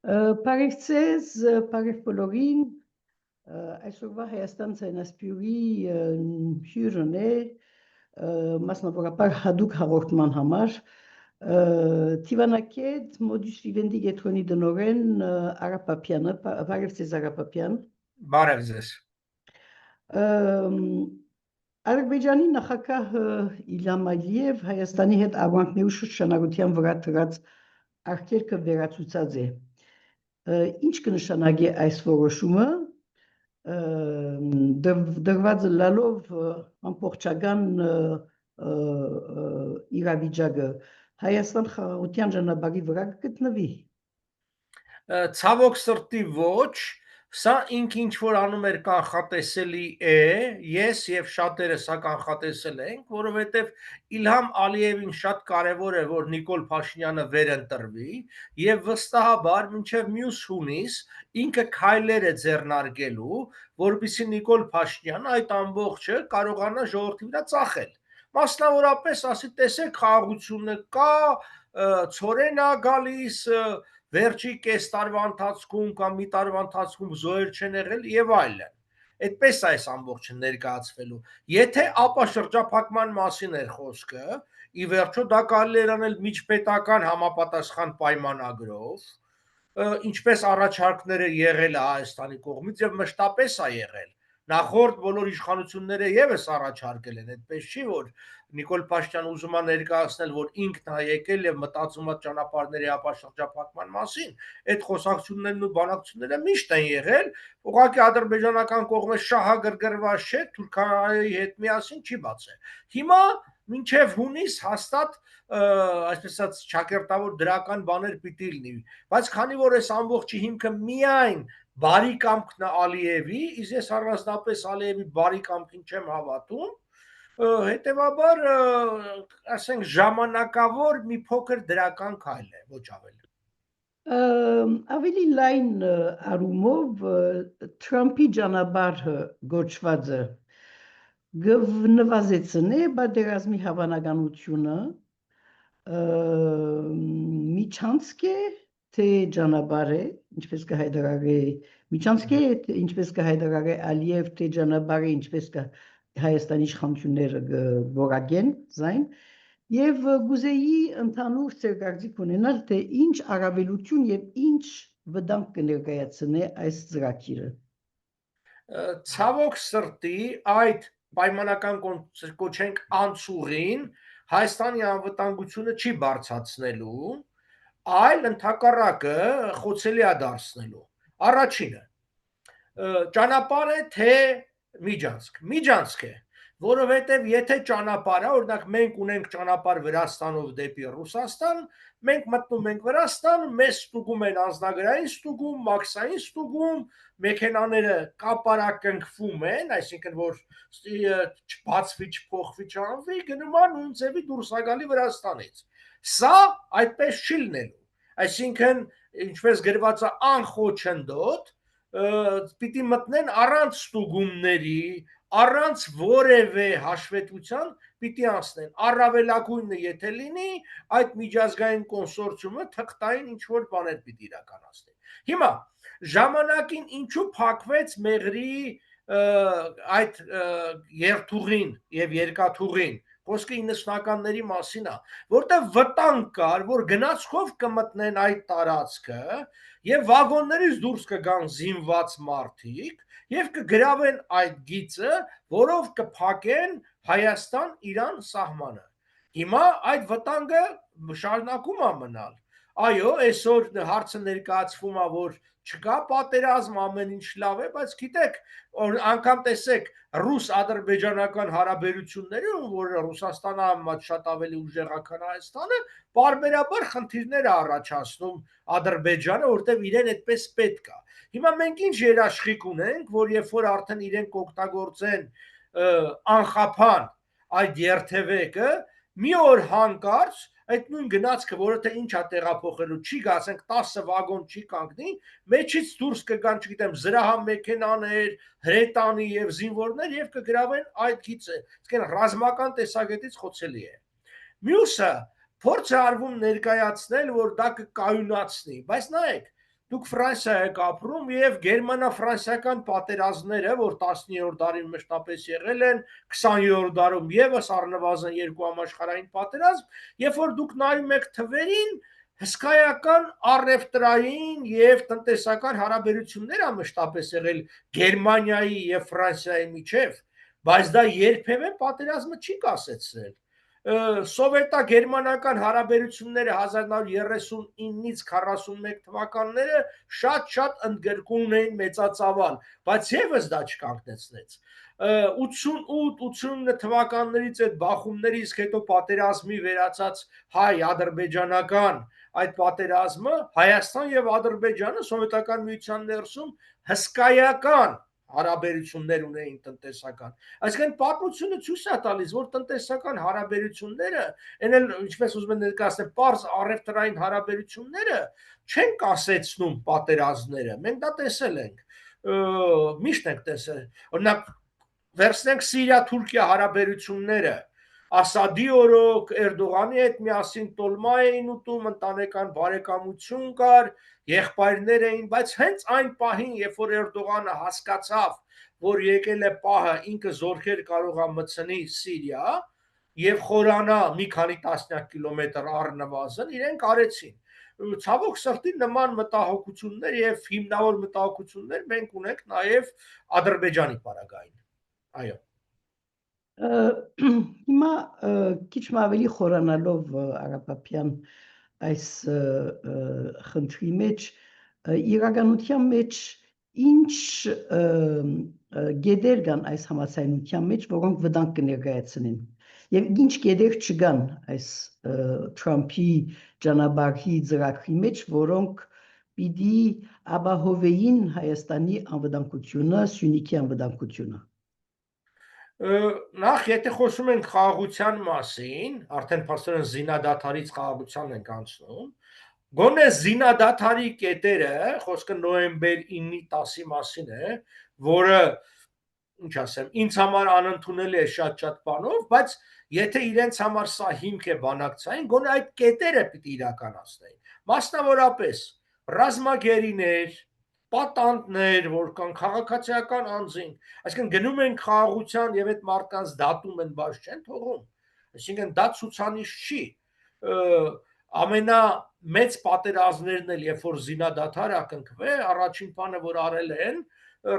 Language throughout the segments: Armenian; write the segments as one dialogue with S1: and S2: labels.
S1: Parevցեզ, parև բոլորին, այսօրվա Հայաստան ցայնասպյուրի հյուրն է, մասնավորապես հadoop հաղորդման համար, Թիվանակետ Modus Vivendi Գետրոնի դնորեն Արա Պապյանը, Parevցեզ Արա Պապյան։
S2: Բարև ձեզ։
S1: Ադրբեջանի նախագահ Իլհամ Ալիև Հայաստանի հետ ավանդների շրջանառության վրա դրած արգելքը վերացուցած է։ Ինչ կնշանակի այս որոշումը դրված լալով ամբողջական իրավիճակը Հայաստան խաղաղության ճանապարհի վրա կգտնվի։
S2: Ցավոք սրտի ոչ, սա ինքը ինչ որ անում էր կանխատեսելի է, ես եւ շատերը սա կանխատեսել ենք, որովհետեւ Իլհամ Ալիևին շատ կարեւոր է, որ Նիկոլ Փաշինյանը վերընտրվի եւ վստահաբար մինչեւ մյուս հունիս ինքը քայլեր է ձեռնարկելու, որպեսզի Նիկոլ Փաշինյանը այդ ամբողջը կարողանա ժողովրդի վրա ծախել։ Մասնավորապես ասի տեսեք խաղաղությունը կա, ծորեն է գալիս, վերջի կես տարվա ընթացքում կամ մի տարվա ընթացքում զոհեր չեն եղել եւ այլն։ Այդպես է այս ամբողջը ներկայացվելու։ Եթե ապաշրջափակման մասին էր խոսքը, ի վերջո դա կարելի էր անել միջպետական համապատասխան պայմանագրով, ինչպես առաջարկները եղել է Հայաստանի կողմից եւ մշտապես է եղել։ Նախորդ բոլոր իշխանությունները եւս առաջարկել են, այդպես չի որ Նիկոլ Փաշինյանը ուզում է ներկայացնել, որ ինքն է եկել եւ մտածում է ճանապարհների ապաշրջափակման մասին, այդ խոսակցություններն ու բանակցությունները միշտ են եղել, ուղղակի ադրբեջանական կողմը շահագրգռված չէ, Թուրքիայի հետ միասին չի բացել։ Հիմա մինչև հունիս հաստատ այսպես ասած ճակերտավոր դրական բաներ պիտի լինի, բայց քանի որ այս ամբողջի հիմքը միայն բարի կամքն է Ալիևի, իսկ ես առանձնապես Ալիևի բարի կամքին չեմ հավատում, հետեւաբար ասենք ժամանակավոր մի փոքր դրական քայլ է, ոչ ավելի։
S1: Ավելի լայն առումով Թրամփի ճանապարհը գոչվածը գնվազեցնե պատերազմի հավանականությունը միջանցք է թե ճանապարհ է, ինչպես կհայտարարի միջանցք է, ինչպես կհայտարարի Ալիև թե ճանապարհ է, ինչպես կա Հայաստանի իշխանությունները որակեն զայն եւ գուզեի ընդհանուր ցերկարձիկ ունենալ թե ինչ առավելություն եւ ինչ վտանգ կներկայացնի այս ծրագիրը։
S2: Ցավոք սրտի այդ պայմանական կոչենք անցուղին Հայաստանի անվտանգությունը չի բարձրացնելու, այլ ընդհակառակը խոցելի է դարձնելու։ Առաջինը ճանապարհ է թե միջանցք է, որովհետև եթե ճանապարհը, օրինակ մենք ունենք ճանապարհ Վրաստանով դեպի Ռուսաստան, մենք մտնում ենք Վրաստան, մեզ ստուգում են անձնագրային ստուգում, մաքսային ստուգում, մեքենաները կապարակնքվում են, այսինքն որ չբացվի, չփոխվի, չանվի, գնում է նույն ձևի դուրս է գալի Վրաստանից։ Սա այդպես չի լինելու, այսինքն ինչպես գրված է անխոչնդոտ, պիտի մտնեն առանց ստուգումների, առանց որևէ հաշվետվության պիտի անցնեն, առավելագույնը եթե լինի, այդ միջազգային կոնսորցիումը թղթային ինչ-որ բաներ պիտի իրականացնի։ Հիմա, ժամանակին ինչու փակվեց Մեղրի այդ երթուղին եւ երկաթուղին, խոսքը 90-ականների մասին է, որտեղ վտանգ կար, որ գնացքով կմտնեն այդ տարածքը եւ վագոններից դուրս կգան զինված մարդիկ եւ կգրավեն այդ գիծը, որով կփակեն Հայաստան-Իրան սահմանը։ Հիմա այդ վտանգը շարունակում է մնալ։ Այո, այսօր հարցը ներկայացվում է, որ չկա պատերազմ, ամեն ինչ լավ է, բայց գիտեք, անգամ տեսեք ռուս-ադրբեջանական հարաբերություններում, որ Ռուսաստանը շատ ավելի ուժեղ է, քան Հայաստանը, բարբերաբար խնդիրներ է առաջացնում Ադրբեջանը, որտեղ իրեն այդպես պետք է։ Հիմա մենք ինչ երաշխիք ունենք, որ երբ որ արդեն իրենք օգտագործեն անխափան այդ երթևեկը, մի օր հանկարծ այդ նույն գնացքը, որը թե ինչ է տեղափոխելու, չի գա, ասենք 10 վագոն չի կանգնի, մեջից դուրս կգան, չգիտեմ, զրահամեքենաներ, հրետանի եւ զինվորներ եւ կգրավեն այդ գիծը։ Իսկ այն ռազմական տեսակետից խոցելի է։ Մյուսը փորձ է արվում ներկայացնել, որ դա կկայունացնի, բայց նայեք, դուք Ֆրանսիա եք ապրում եւ գերմանա-ֆրանսիական պատերազմները, որ 19-րդ դարին մշտապես եղել են, 20-րդ դարում եւս առնվազն երկու համաշխարհային պատերազմ, երբ որ դուք նայում եք թվերին, հսկայական առևտրային եւ տնտեսական հարաբերություններ ա մշտապես եղել Գերմանիայի եւ Ֆրանսիայի միջեւ, բայց դա երբևէ պատերազմը չի կասեցրել։ Սովետա-գերմանական հարաբերությունները 1939-ից 41 թվականները շատ ընդգրկուն էին մեծածավալ, բայց եւս դա չկանգնեցնեց։ 88-89 թվականներից այդ բախումներից հետո պատերազմի վերացած հայ-ադրբեջանական այդ պատերազմը Հայաստան եւ Ադրբեջանը սովետական միության ներսում հսկայական հարաբերություններ ունեին տնտեսական։ Այսինքն պատմությունը ցույց է տալիս, որ տնտեսական հարաբերությունները, այնել ինչպես ուզում են ներկայացնել, պարզ առևտրային հարաբերությունները չեն կասեցնում պատերազմները։ Մենք դա տեսել ենք։ Միշտ ենք տեսել։ Օրինակ, վերցնենք Սիրիա-Թուրքիա հարաբերությունները։ Ասադի օրոք Էրդողանի հետ միասին տոլմա էին ուտում, ընտանեկան բարեկամություն կար, եղբայրներ էին, բայց հենց այն պահին, երբ որ Էրդողանը հասկացավ, որ եկել է պահը ինքը զորքեր կարող է մտցնի Սիրիա եւ խորանա մի քանի տասնյակ կիլոմետր առնվազն, իրենք արեցին։ Ցավոք սրտի նման մտահոգություններ եւ հիմնավոր մտահոգություններ մենք ունենք նաեւ Ադրբեջանի պարագային։ Այո։
S1: Հիմա քիչ ավելի խորանալով Արապապյան այս խնդրի մեջ, իրականության մեջ ինչ գեդեր կան այս համաձայնության մեջ, որոնք վտանգ կներկայացնեն, եւ ինչ գեդեր չկան այս Թրամփի ճանապարհի ծրագրի մեջ, որոնք պիտի ապահովեին Հայաստանի անվտանգությունը, Սյունիքի անվտանգությունը։
S2: Նախ, եթե խոսում ենք խաղաղության մասին, արդեն փաստորեն զինադադարից խաղաղության ենք անցնում, գոնե զինադադարի կետերը, խոսքը նոյեմբեր 9-ի 10-ի մասին է, որը, ինչ ասեմ, ինձ համար անընդունելի է շատ բանով, բայց եթե իրենց համար սա հիմք է բանակցային, գոնե այդ կետերը պիտի իրականացնեին։ Մասնավորապես, ռազմագերիներ, պատանդներ, որ կան քաղաքացիական անձին, այսինքն գնում են խաղաղության եւ այդ մարդկանց դատում են, բայց չեն թողում։ Այսինքն դա ցուցանիշ չի։ Ամենամեծ պատերազմներն էլ, երբ որ զինադադար ակնկվե, առաջին բանը, որ արել են,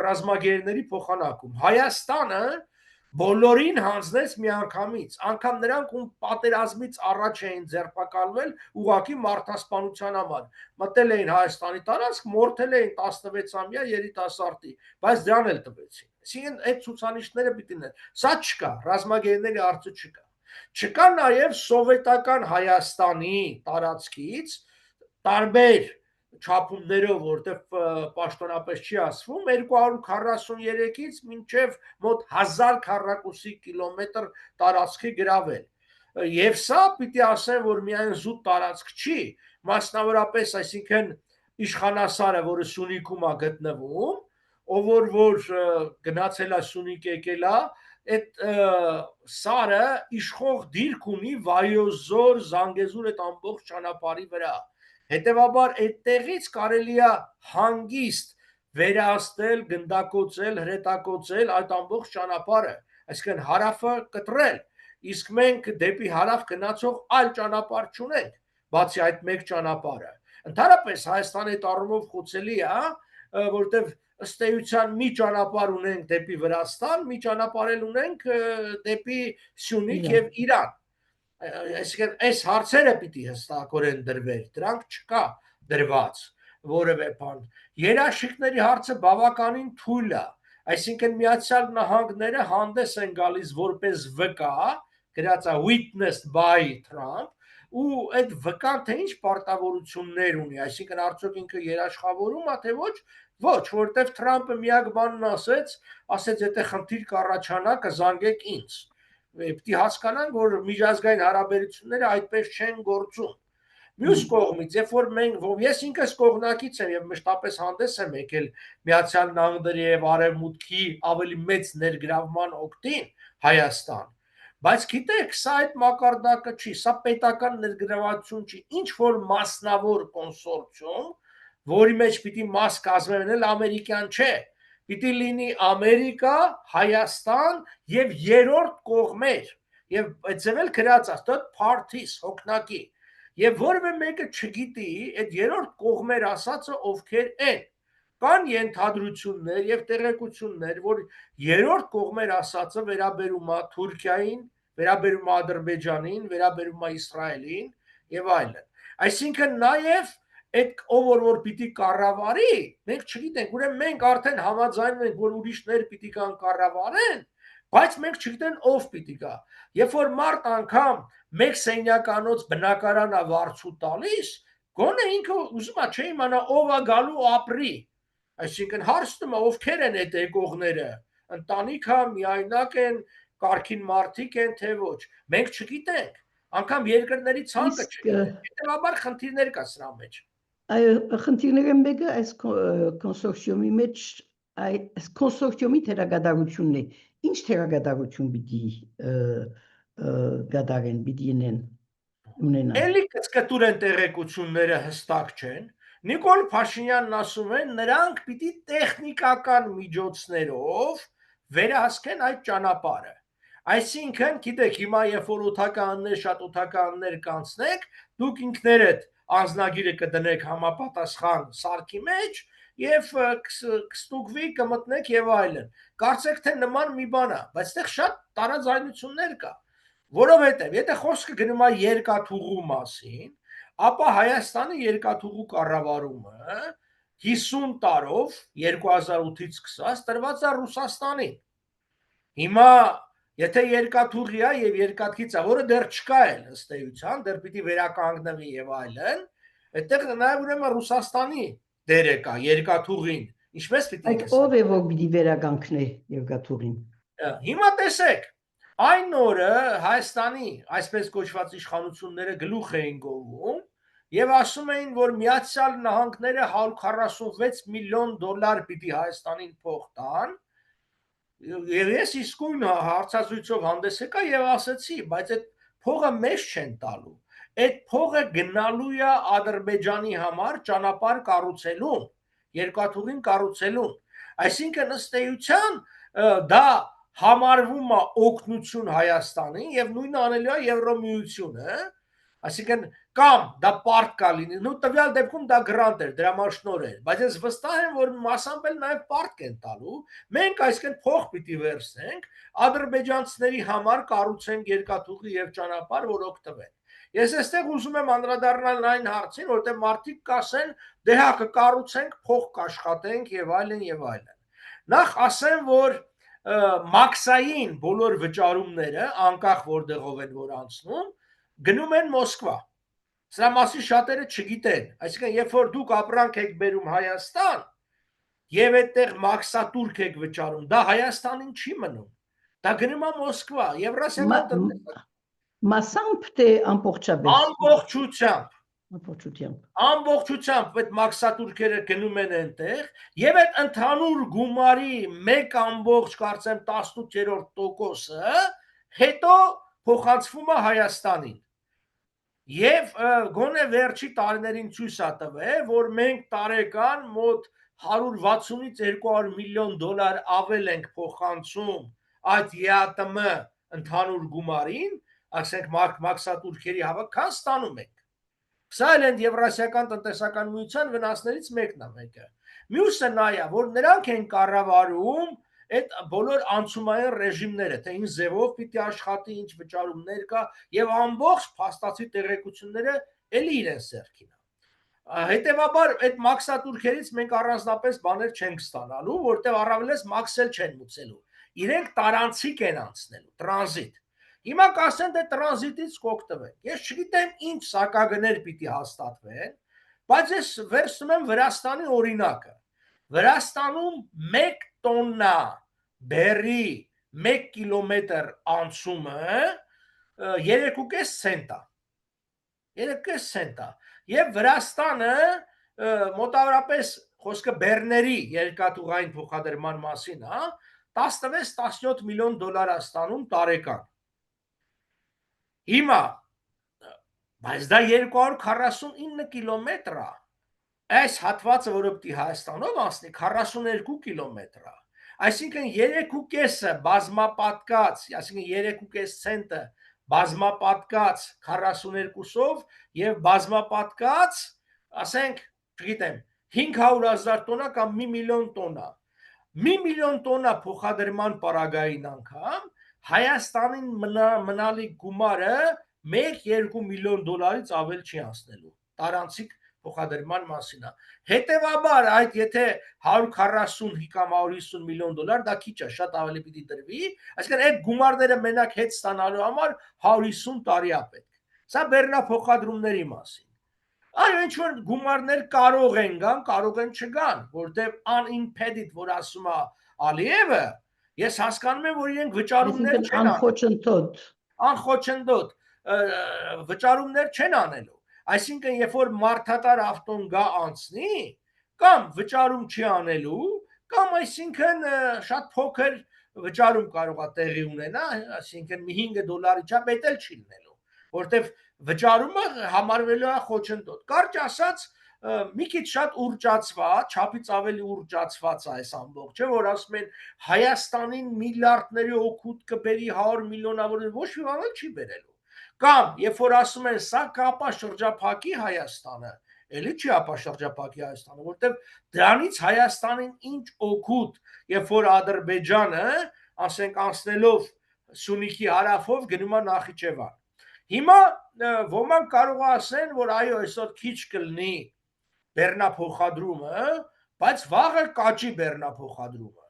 S2: ռազմագերիների փոխանակում։ Հայաստանը բոլորին հանձնեց միանգամից, անգամ նրանք, ում պատերազմից առաջ էին ձերբակալվել ուղղակի մարդասպանության համար, մտել էին Հայաստանի տարածք, մորթել էին 16-ամյա երիտասարդի, բայց դրան էլ տվեցին։ Այսինքն այդ ցուցանիշները պիտի ներ։ Սա չկա, ռազմագերիների հարցը չկա։ Չկա նաև սովետական Հայաստանի տարածքից տարբեր չափումներով, որտեղ պաշտոնապես չի ասվում, 243-ից մինչև մոտ 1000 քառակուսի կիլոմետր տարածքի գրավել։ Եվ սա պիտի ասեմ, որ միայն զուտ տարածք չի, մասնավորապես, այսինքն իշխանասարը, որը Սյունիքում է գտնվում, ով որ գնացել է Սյունիք եկել է, այդ սարը իշխող դիրք ունի Վայոց-Ձոր, Զանգեզուր այդ ամբողջ ճանապարհի վրա։ Հետևաբար այդտեղից կարելի է հանգիստ վերահսկել, գնդակոծել, հրետակոծել այդ ամբողջ ճանապարհը, այսինքն հարավը կտրել, իսկ մենք դեպի հարավ գնացող այլ ճանապարհ չունենք, բացի այդ մեկ ճանապարհը։ Ընդհանրապես Հայաստանի այդ առումով խոցելի է, որտեղ ըստ էության մի ճանապարհ ունենք դեպի Վրաստան, մի ճանապարհ էլ ունենք դեպի Սյունիք եւ Իրան։ Այսինքն այս հարցերը պիտի հստակորեն դրվեր, դրանք չկա դրված որևէ բան։ Երաշխիքների հարցը բավականին թույլ է, այսինքն Միացյալ Նահանգները հանդես են գալիս որպես վկա, գրած է witnessed by Trump, ու այդ վկան թե ինչ պարտավորություններ ունի, այսինքն արդյոք ինքը երաշխավորում է թե ոչ, որտեվ Թրամփը միակ բանն ասեց, եթե խնդիր կառաջանա, կզանգեք ինձ։ Պետք է հասկանանք, որ միջազգային հարաբերությունները այդպես չեն գործում։ Մյուս կողմից, երբ որ ես ինքս կողմնակից եմ եւ մշտապես հանդես եմ եկել Միացյալ Նահանգների եւ Արևմուտքի ավելի մեծ ներգրավման օգտին Հայաստան, բայց գիտեք, սա այդ մակարդակը չի, սա պետական ներգրավություն չի, ինչ որ մասնավոր կոնսորցիում, որի մեջ պիտի մաս կազմել ամերիկյան չէ, պիտի լինի Ամերիկա, Հայաստան եւ երրորդ կողմեր, եւ այդ ձևել գրած է third parties հոգնակի, եւ որևէ մեկը չգիտի այդ երրորդ կողմեր ասածը ովքեր են, կան ենթադրություններ եւ տեղեկություններ, որ երրորդ կողմեր ասածը վերաբերում է Թուրքիային, վերաբերում է Ադրբեջանին, վերաբերում է Իսրայելին եւ այլն։ Այսինքն նաեւ այդ ով որ պիտի կառավարի, մենք չգիտենք, ուրեմն մենք արդեն համաձայնում ենք, որ ուրիշներ պիտի կան կառավարեն, բայց մենք չգիտենք ով պիտի գա։ Երբ որ մարդ անգամ մեկ սենյականոց բնակարանա վարձու տալիս, գոնե ինքը ուզում է չէ իմանա ով է գալու ապրի։ Այսինքն հարցնում է ովքեր են այդ եկողները, ընտանիք է, միայնակ են, կարգին մարդիկ են, թե ոչ։ Մենք չգիտենք, անգամ երկրների ցանկը չգիտենք։ Հետևաբար խնդիրներ կա սրա մեջ։
S1: Այո, խնդիրները մեկը այս կոնսորցիումի մեջ այս կոնսորցիումի թերագադարությունն է։ Ինչ թերագադարություն պիտի գադարեն, պիտի ունենան։
S2: Էլի կտուր են տեղեկությունները հստակ չեն։ Նիկոլ Փաշինյանն ասում է, նրանք պիտի տեխնիկական միջոցներով վերահսկեն այդ ճանապարհը։ Այսինքն, գիտեք, հիմա երբ որ օթականներ, շատ օթականներ կանցնեք, դուք ինքներդ անձնագիրը կդնեք համապատասխան սարքի մեջ եւ կստուգվի, կմտնեք եւ այլն։ Կարծեք թե նման մի բան է, բայց այդտեղ շատ տարաձայնություններ կա, որովհետեւ եթե խոսքը գնում է երկաթուղու մասին, ապա Հայաստանի երկաթուղու կառավարումը 50 տարով 2008-ից սկսած տրված է Ռուսաստանին։ Հիմա եթե երկաթուղի է եւ երկաթքից է, որը դեռ չկա էլ ըստ էության, դեռ պիտի վերականգնվի եւ այլն, այդտեղ նաեւ ուրեմն Ռուսաստանի դերը կա երկաթուղին։ Ինչպես պիտի
S1: այդ ով է որ պիտի վերականգնի երկաթուղին։
S2: Հիմա տեսեք, այն օրը Հայաստանի այսպես կոչված իշխանությունները գլուխ էին գովում եւ ասում էին, որ Միացյալ Նահանգները 146 միլիոն դոլար պիտի Հայաստանին փող տան։ Եվ ես իսկույն հարցազրույցով հանդես եկա եւ ասացի, բայց այդ փողը մեզ չեն տալու։ Այդ փողը գնալու է Ադրբեջանի համար ճանապարհ կառուցելուն, երկաթուղին կառուցելուն։ Այսինքն ըստ էության դա համարվում է օգնություն Հայաստանին եւ նույնը անելու է Եվրոմիությունը, այսինքն կամ դա պարտ կա լինի, նույն տվյալ դեպքում դա գրանտ էր, դրամաշնոր էր, բայց ես վստահ եմ, որ մասամբ էլ նաև պարտ են տալու, մենք այսինքն փող պիտի վերցնենք, ադրբեջանցիների համար կառուցենք երկաթուղի եւ ճանապարհ, որ օգտվեն։ Ես այստեղ ուզում եմ անդրադառնալ այն հարցին, որտեղ մարդիկ կասեն, դե հա կկառուցենք, փող կաշխատենք եւ այլն եւ այլն։ Նախ ասեմ, որ մաքսային բոլոր վճարումները, անկախ որտեղով են որ անցնում, գնում են Մոսկվա։ Սրա մասին շատերը չգիտեն։ Այսինքն, երբ որ դուք ապրանք եք բերում Հայաստան եւ այդտեղ մաքսատուրք եք վճարում, դա Հայաստանին չի մնում։ Դա գնում է Մոսկվա, Եվրասիական տնտեսական։
S1: Մասամբ թե ամբողջապես։
S2: Ամբողջությամբ այդ մաքսատուրքերը գնում են այնտեղ եւ այդ ընդհանուր գումարի 1 կարծեմ 18%-ը հետո փոխանցվում է Հայաստանին։ Եվ գոնե վերջի տարիներին ցույց է տվել, որ մենք տարեկան մոտ 160-ից 200 միլիոն դոլար ավել ենք փոխանցում այդ ԵԱՏՄ ընդհանուր գումարին, ասենք մաքսատուրքերի հավաքան ստանում ենք։ Սա էլ են Եվրասիական տնտեսական միության վնասներից մեկն է մեկը։ Մյուսը նա է, որ նրանք են կառավարում այդ բոլոր անցումային ռեժիմները, թե ինչ ձևով պիտի աշխատի, ինչ վճարումներ կա եւ ամբողջ փաստացի տեղեկությունները էլի իրենց ձեռքին է։ Հետևաբար այդ մաքսատուրքերից մենք առանձնապես բաներ չենք ստանալու, որտեղ առավելես մաքսել չեն մուծելու։ Իրենք տարանցիկ են անցնելու, տրանզիտ։ Հիմա կասեն դե տրանզիտից կօգտվենք։ Ես չգիտեմ ինչ սակագներ պիտի հաստատվեն, բայց ես վերցնում եմ Վրաստանի օրինակը։ Վրաստանում 1 տոննա բերի 1 կիլոմետր անցումը 3.5 ցենտ է։ 3.5 ցենտ է։ Եվ Վրաստանը մոտավորապես խոսքը բեռների երկաթուղային փոխադրման մասին է, 16-17 միլիոն դոլար է ստանում տարեկան։ Հիմա, բայց դա 249 կիլոմետր է։ այս հատվածը, որը պիտի Հայաստանով անցնի 42 կիլոմետր է։ Այսինքն 3.5-ը բազմապատկած, այսինքն 3.5 ցենտը բազմապատկած 42-ով եւ բազմապատկած, ասենք, չգիտեմ, 500,000 տոննա կամ 1 միլիոն տոննա։ 1 միլիոն տոննա փոխադրման պարագային անգամ Հայաստանին մնալի գումարը 1-2 միլիոն դոլարից ավել չի անցնելու տարանցիկ փոխադրման մասին է։ Հետևաբար այդ եթե 140 կամ 150 միլիոն դոլար դա քիչ է, շատ ավելի պիտի դրվի, այսինքն այդ գումարները մենակ հետ ստանալու համար 150 տարի է պետք։ Սա բեռնափոխադրումների մասին։ Այո, ինչ որ գումարներ կարող են գան, կարող են չգան, որտեղ unimpeded, որ ասում է Ալիևը, ես հասկանում եմ, որ իրենք վճարումներ չեն
S1: անխոչընդոտ
S2: անխոչընդոտ վճարումներ չեն անելու։ Այսինքն, երբ որ մարդատար ավտոն գա անցնի, կամ վճարում չի անելու, կամ այսինքն շատ փոքր վճարում կարող է տեղի ունենա, այսինքն 5 դոլարի չափ էլ չի լինելու, որտեվ վճարումը համարվելու է խոչընդոտ։ Կարճ ասած, մի քիչ շատ ուռճացված, չափից ավելի ուռճացված է այս ամբողջը, որ ասում են Հայաստանին միլիարդների օգուտ կբերի 100 միլիոնավոր, ոչ մի բան չի բերելու։ Կամ երբ որ ասում են սա կապա շրջափակի Հայաստանը, էլի չի ապա շրջափակի Հայաստանը, որտեղ դրանից Հայաստանին ինչ օգուտ, երբ որ Ադրբեջանը, ասենք անցնելով Սյունիքի հարավով գնում է Նախիջևան։ Հիմա ոմանք կարող ասեն, որ այո, այսօր քիչ կլինի բեռնափոխադրումը, բայց վաղը կաճի բեռնափոխադրումը։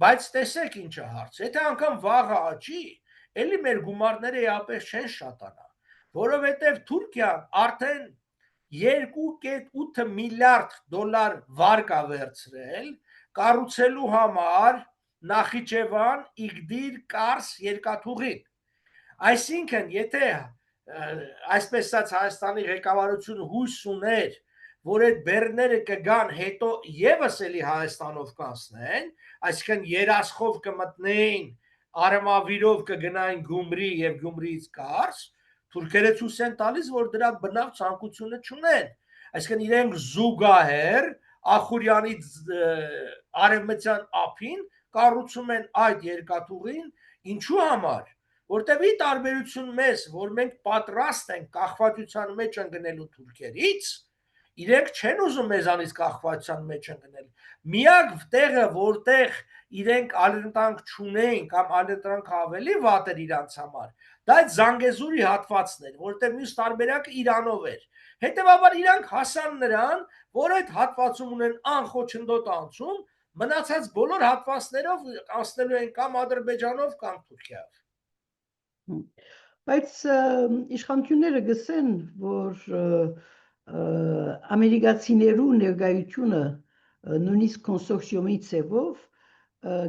S2: Բայց տեսեք ինչ է հարցը, եթե անգամ վաղը աճի, էլի մեր գումարները իապես չեն շատանա, որովհետև Թուրքիան արդեն 2.8 միլիարդ դոլար վարկ է վերցրել կառուցելու համար Նախիջևան Իգդիր Կարս երկաթուղին։ Այսինքն, եթե այսպես ասած Հայաստանի ղեկավարությունը հույս ուներ, որ այդ բեռները կգան հետո եւս էլի Հայաստանով կանցնեն, այսինքն երասխով կմտնեին, արմավիրով կգնային Գյումրի եւ Գյումրիից Կարս, թուրքերը ցույց են տալիս, որ դրա բնավ ցանկությունը չունեն։ Այսինքն իրենք զուգահեռ Ախուրյանի արևմտյան ափին կառուցում են այդ երկաթուղին, ինչու համար, որտեղ ի տարբերություն մեզ, որ մենք պատրաստ ենք կախվածության մեջ ընկնելու թուրքերից, իրենք չեն ուզում մեզանից կախվածության մեջ ընկնել։ Միակ տեղը, որտեղ իրենք ալերտանք չունեն կամ ալերտանք ավելի վատ էր իրանց համար, դա այդ Զանգեզուրի հատվածն էր, որտեղ մյուս տարբերակը Իրանով էր։ Հետևաբար իրանք հասան նրան, որ այդ հատվածում ունեն անխոչընդոտ անցում, մնացած բոլոր հատվածներով անցնելու են կամ Ադրբեջանով կամ Թուրքիայով։
S1: Բայց իշխանությունները գսեն, որ ամերիկացիներու ներկայությունը նույնիսկ կոնսորցիումի ցևով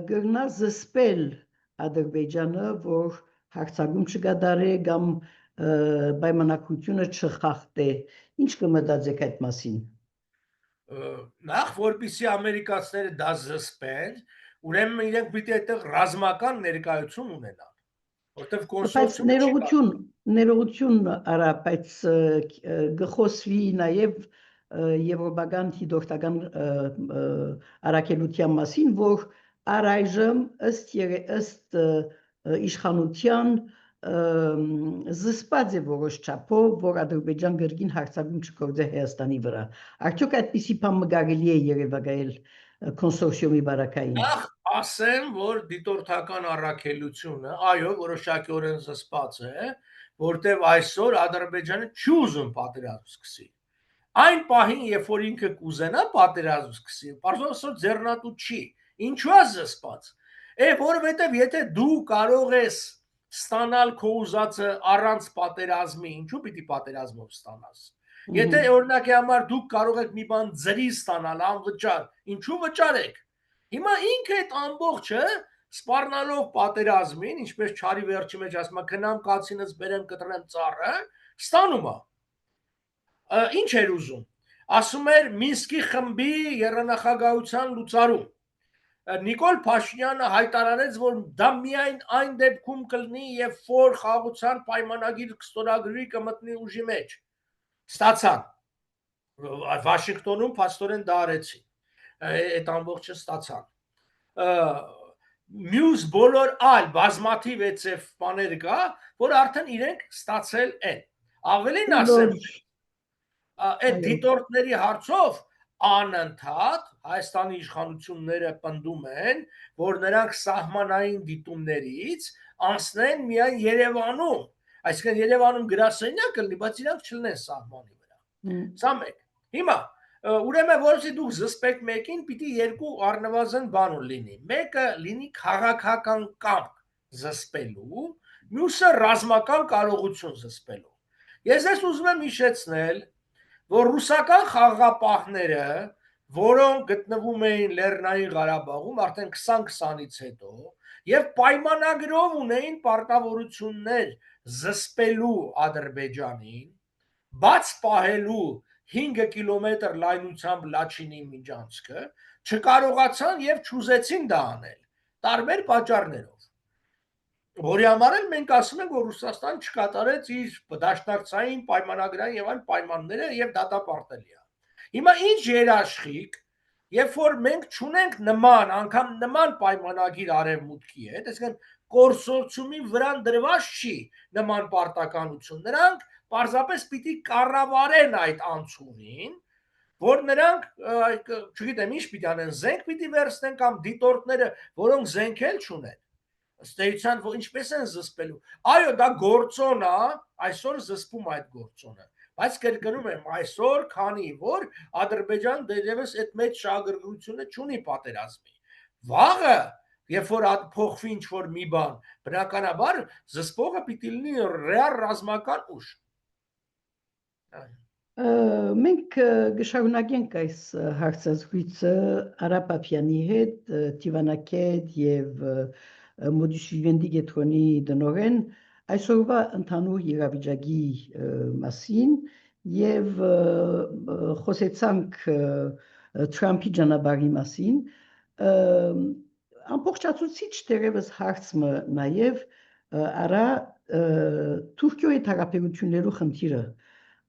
S1: գտնա զսպել Ադրբեջանը, որ հարցակում չգադարե կամ պայմանագրությունը չխախտե։ Ինչ կմտածեք այդ մասին։
S2: Նախ որպեսզի ամերիկացիները դա զսպեն, ուրեմն իրենք պիտի այդտեղ ռազմական ներկայություն ունենան, որտեղ կոնսորցիումը
S1: ներողություն արա, բայց գխոսվի նաև եվրոպական հիդրոթական առաքելության մասին, որ առայժմ ըստ իշխանության զսպած է որոշ չափով, որ Ադրբեջան գրգին հարձակում չգործե Հայաստանի վրա։ Արդյոք այդպիսի բան կարելի է երևակայել կոնսորցիումի բարակային։
S2: Նախ ասեմ, որ դիտորդական առաքելությունը, այո, որոշակիորեն զսպած է, որտեղ այսօր Ադրբեջանը չի ուզում պատերազմ սկսի։ Այն պահին, երբ որ ինքը կուզենա պատերազմ սկսի, պարզապես ձեռնատու չի։ Ինչու է զսպած։ Որովհետև եթե դու կարող ես ստանալ քո ուզածը առանց պատերազմի, ինչու պիտի պատերազմով ստանաս։ Եթե օրինակի համար դուք կարող եք մի բան ձրի ստանալ անվճար, ինչու վճարեք։ Հիմա ինքը այդ ամբողջը սպառնալով պատերազմին, ինչպես չարի վերջի մեջ ասում է, քնամ կացինս բերեմ կտրեմ ծառը, ստանում է։ Ինչ էր ուզում։ Ասում էր Մինսկի խմբի եռանախագահության լուծարում։ Նիկոլ Փաշինյանը հայտարարեց, որ դա միայն այն դեպքում կլինի, երբ որ խաղաղության պայմանագիր կստորագրվի կմտնի ուժի մեջ։ Ստացան։ Վաշինգտոնում փաստորեն դա արեցին։ Այդ ամբողջը ստացան։ Մյուս բոլոր այլ բազմաթիվ էցև բաներ կա, որ արդեն իրենք ստացել են։ Ավելին ասեմ, այդ դիտորդների հարցով անընդհատ Հայաստանի իշխանությունները պնդում են, որ նրանք սահմանային դիտումներից անցնեն միայն Երևանում, այսինքն Երևանում գրասենյակ կլինի, բայց իրանք չլինեն սահմանի վրա։ Սա մեկ։ Հիմա ուրեմն որովհետեւ դուք զսպեք մեկին, պիտի երկու առնվազն բան լինի։ Մեկը լինի քաղաքական կամք զսպելու, մյուսը ռազմական կարողություն զսպելու։ Ես ուզում եմ հիշեցնել, որ ռուսական խաղաղապահները, որոնք գտնվում էին Լեռնային Ղարաբաղում արդեն 2020-ից հետո, եւ պայմանագրով ունեին պարտավորություններ զսպելու Ադրբեջանին, բաց պահելու 5 կիլոմետր լայնությամբ Լաչինի միջանցքը, չկարողացան եւ չուզեցին դա անել, տարբեր պատճառներով։ Որի համար էլ մենք ասում ենք, որ Ռուսաստան չկատարեց իր դաշնակցային պայմանագրային եւ այլ պայմանները եւ դատապարտելի է։ Հիմա ինչ երաշխիք, երբ որ մենք չունենք անգամ նման պայմանագիր արևմուտքի հետ, այսինքն կոնսորցիումի վրա դրված չի նման պարտականություն, նրանք պարզապես պիտի կառավարեն այդ անցումին, որ նրանք, չգիտեմ, ինչ պիտի անեն, զենք պիտի վերցնեն կամ դիտորդները, որոնք զենք էլ չունեն, ըստ էության, որ ինչպես են զսպելու։ Այո, դա գործոն է, այսօր զսպում այդ գործոնը, բայց կրկնում եմ, այսօր, քանի որ Ադրբեջան դեռևս այդ մեծ շահագրգռությունը չունի պատերազմի։ Վաղը, երբ որ փոխվի ինչ-որ մի բան, բնականաբար զսպողը պիտի լինի ռեալ ռազմական ուժ։
S1: Մենք կշարունակենք այս հարցազրույցը Արա Պապյանի հետ, Տիվանակետ եւ Modus Vivendi Getroni դնորեն այսօրվա ընդհանուր իրավիճակի մասին եւ խոսեցանք Թրամփի ճանապարհի մասին, ամբողջացուցիչ դերևս հարցը նաեւ արա Թուրքիայի հարաբերություններու խնդիրը։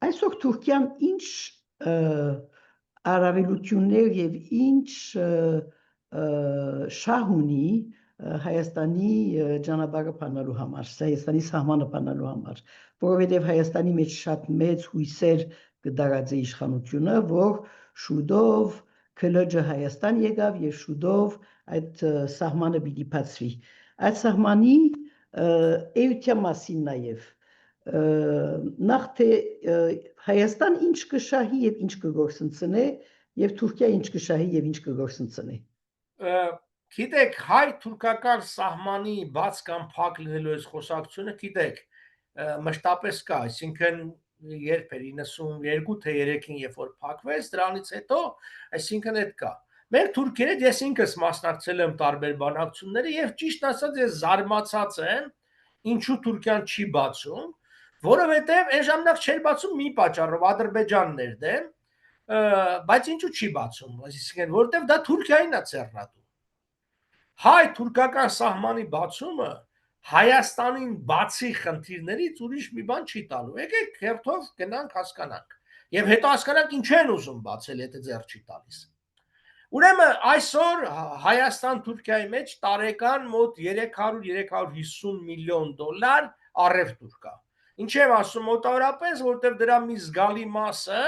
S1: Այսօր Թուրքիան ինչ առավելություններ եւ ինչ շահ ունի Հայաստանի ճանապարհը բանալու համար, Հայաստանի սահմանը բանալու համար, որովհետեւ Հայաստանի մեջ շատ մեծ հույսեր կդարած է իշխանությունը, որ շուտով քլոջը Հայաստան եկավ եւ շուտով այդ սահմանը պիտի բացվի։ Այդ սահմանի էության մասին նաեւ նախ թե Հայաստան ինչ կշահի եւ ինչ կգործընծնե եւ Թուրքիա ինչ կշահի եւ ինչ կգործընծնե։
S2: Գիտեք, հայ-թուրքական սահմանի բաց կամ փակ լինելու այս խոսակցությունը, գիտեք, մշտապես կա, այսինքն երբ էր 92 թե 3-ին երբ որ փակվեց, դրանից հետո, այսինքն այդ կա։ Մեր թուրքերդ ես ինքս մասնակցել եմ տարբեր բանակցությունների եւ ճիշտ ասած ես զարմացած եմ, ինչու Թուրքիան չի բացում, որովհետեւ այն ժամանակ չէր բացում մի պատճառով Ադրբեջանն էր դեմ, բայց ինչու չի բացում, այսինքն որովհետեւ դա Թուրքիային է ցեռնատու։ Հայ-թուրքական սահմանի բացումը Հայաստանին բացի խնդիրներից ուրիշ մի բան չի տալու։ Եկեք հերթով գնանք հասկանանք։ Եվ հետո հասկանանք ինչ են ուզում բացել, եթե ձեռ չի տալիս։ Ուրեմն այսօր Հայաստան-Թուրքիայի մեջ տարեկան մոտ 300-350 միլիոն դոլար առևտուր կա։ Ինչ եմ ասում մոտավորապես, որտեղ դրա մի զգալի մասը,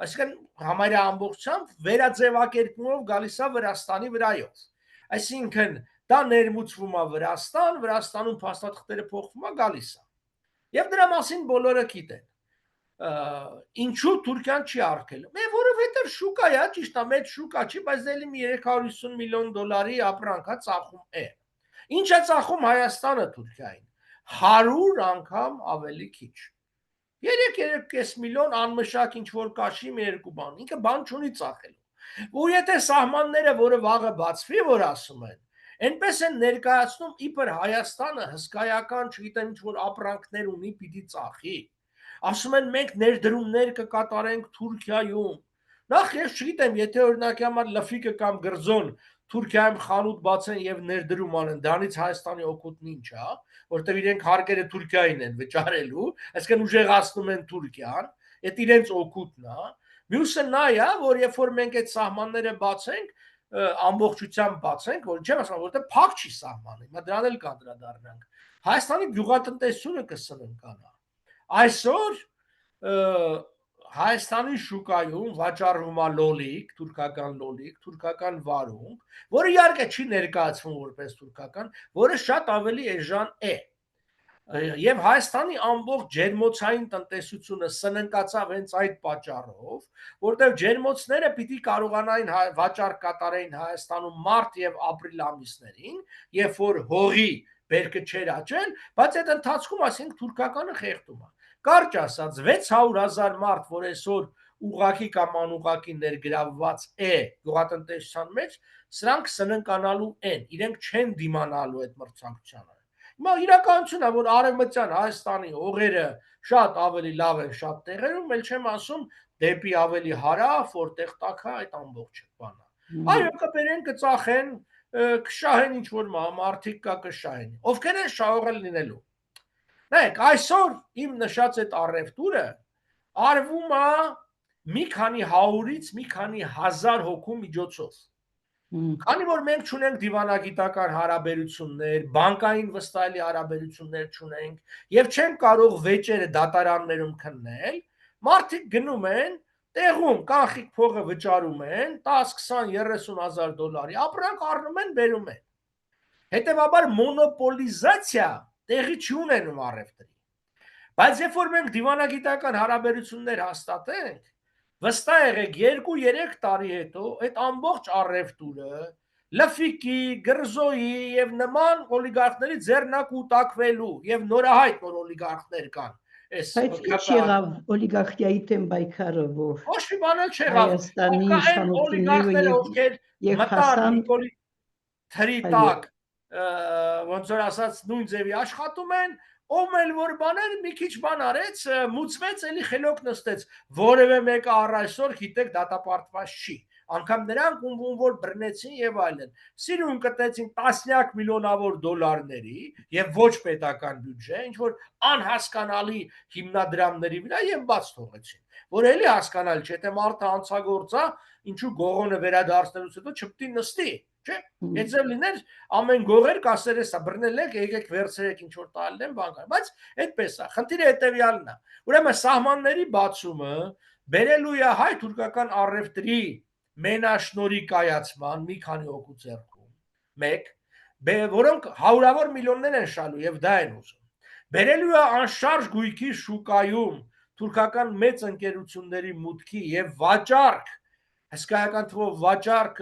S2: այսինքն համարյա ամբողջությամբ վերաձևակերպումով գալիս է Վրաստանի վրայով։ Այսինքն դա ներմուծվում է Վրաստան, Վրաստանում փաստաթղթերը փոխվում է գալիս է։ Եվ դրա մասին բոլորը գիտեն։ Ինչու Թուրքիան չի արգելում։ Որովհետև շուկա է, ճիշտ է, մեծ շուկա չի, բայց դելի մի 350 միլիոն դոլարի ապրանքա ծախում է։ Ինչ է ծախում Հայաստանը Թուրքիային։ 100 անգամ ավելի քիչ։ 3-3.5 միլիոն անմշակ ինչ որ կաշի մի երկու բան, ինքը բան չունի ծախելու։ Ու եթե սահմանները, որը վաղը բացվի, որ ասում են, այնպես են ներկայացնում իբր Հայաստանը հսկայական, չգիտեմ ինչ որ ապրանքներ ունի, պիտի ծախի։ Ասում են մենք ներդրումներ կկատարենք Թուրքիայում։ Նախ ես չգիտեմ, եթե օրինակի համար լֆիկը կամ գրձոն Թուրքիայում խանութ բացեն եւ ներդրում անեն, դրանից Հայաստանի օգուտն ինչ է, որտեղ իրենք հարկերը Թուրքիային են վճարելու, այսինքն ուժեղացնում են Թուրքիան, այդ իրենց օգուտն է։ Մյուսը նա է, որ երբ որ մենք այդ սահմանները բացենք, ամբողջությամբ բացենք, որ չեմ ասում, որտեղ փակ չի սահմանը, հիմա դրան էլ կանդրադառնանք։ Հայաստանի գյուղատնտեսությունը կսննկանա։ Այսօր Հայաստանի շուկայում վաճառվում է լոլիկ, թուրքական վարունգ, որը իհարկե չի ներկայացվում որպես թուրքական, որը շատ ավելի էժան է։ Եվ Հայաստանի ամբողջ ջերմոցային տնտեսությունը սննկացավ հենց այդ պատճառով, որտեղ ջերմոցները պիտի կարողանային վաճառք կատարեին Հայաստանում մարտ եւ ապրիլ ամիսներին, երբ որ հողի բերքը չէր աճել, բայց այդ ընթացքում ասենք թուրքականը խեղդում է։ Կարճ ասած 600,000 մարդ, որ այսօր ուղղակի կամ անուղղակի ներգրավված է գյուղատնտեսության մեջ, սրանք սննկանալու են, իրենք չեն դիմանալու այդ մրցակցությանը։ Հիմա իրականությունն է, որ արևմտյան Հայաստանի հողերը շատ ավելի լավ են շատ տեղերում, էլ չեմ ասում դեպի ավելի հարավ, որտեղ տակ է այդ ամբողջ բանը։ Այո, կբերեն, կծախեն, կշահեն ինչ որ մարդիկ կա կշահեն։ Ովքեր են շահողել լինելու։ Նայեք, այսօր իմ նշած այդ առևտուրը արվում է մի քանի 100-ից մի քանի 1000 հոգու միջոցով։ Քանի որ մենք չունենք դիվանագիտական հարաբերություններ, բանկային վստահելի հարաբերություններ չունենք եւ չենք կարող վեճերը դատարաններում քննել, մարդիկ գնում են տեղում կանխիկ փողը վճարում են 10, 20, 30,000 դոլարի, ապրանք առնում են, բերում են։ Հետևաբար մոնոպոլիզացիա տեղի չի ունենում առևտրի։ Բայց երբ որ մենք դիվանագիտական հարաբերություններ հաստատենք, վստահ եղեք 2-3 տարի հետո այդ ամբողջ առևտուրը լֆիկի, գրզոյի եւ նման օլիգարխների ձեռնակուտակվելու եւ նորահայտ նոր օլիգարխներ կան։
S1: Բայց ինչ եղավ օլիգարխիայի դեմ պայքարը, որ
S2: ոչ մի բան էլ չեղավ։
S1: Հայաստանի իշխանությունները
S2: եւ
S1: հասան
S2: Նիկոլի Թրիտակ, ոնց որ ասած նույն ձևի աշխատում են, ով էլ որ բաներ մի քիչ բան արեց, մուծվեց, էլի խելոք նստեց, որևէ մեկը առ այսօր գիտեք դատապարտված չի։ Անկամ նրանք ում որ բռնեցին եւ այլն։ Սիրուն կտեցին տասնյակ միլիոնավոր դոլարների եւ ոչ պետական բյուջե, ինչ որ անհասկանալի հիմնադրամների վրա եւ բաց թողեցին։ Որ էլի հասկանալի չէ, թե մարդը անցագործա, ինչու գողոնը վերադարձնելուց հետո չպետք է նստի, չէ՞։ Եթե լիներ ամեն գողեր կասեր էսա բռնել եք, եկեք վերցրեք ինչ որ տալն են բանկան, բայց այդպես է։ Խնդիրը հետեւյալն է։ Ուրեմն սահմանների բացումը բերելու է հայ-թուրքական առևտրի մենաշնորի կայացման մի քանի հոգու ձեռքում։ 1, որոնք հարյուրավոր միլիոններ են շալու եւ դա են ուզում։ Բերելու է անշարժ գույքի շուկայում թուրքական մեծ ընկերությունների մուտքի եւ վաճառք, հսկայական թվով վաճառք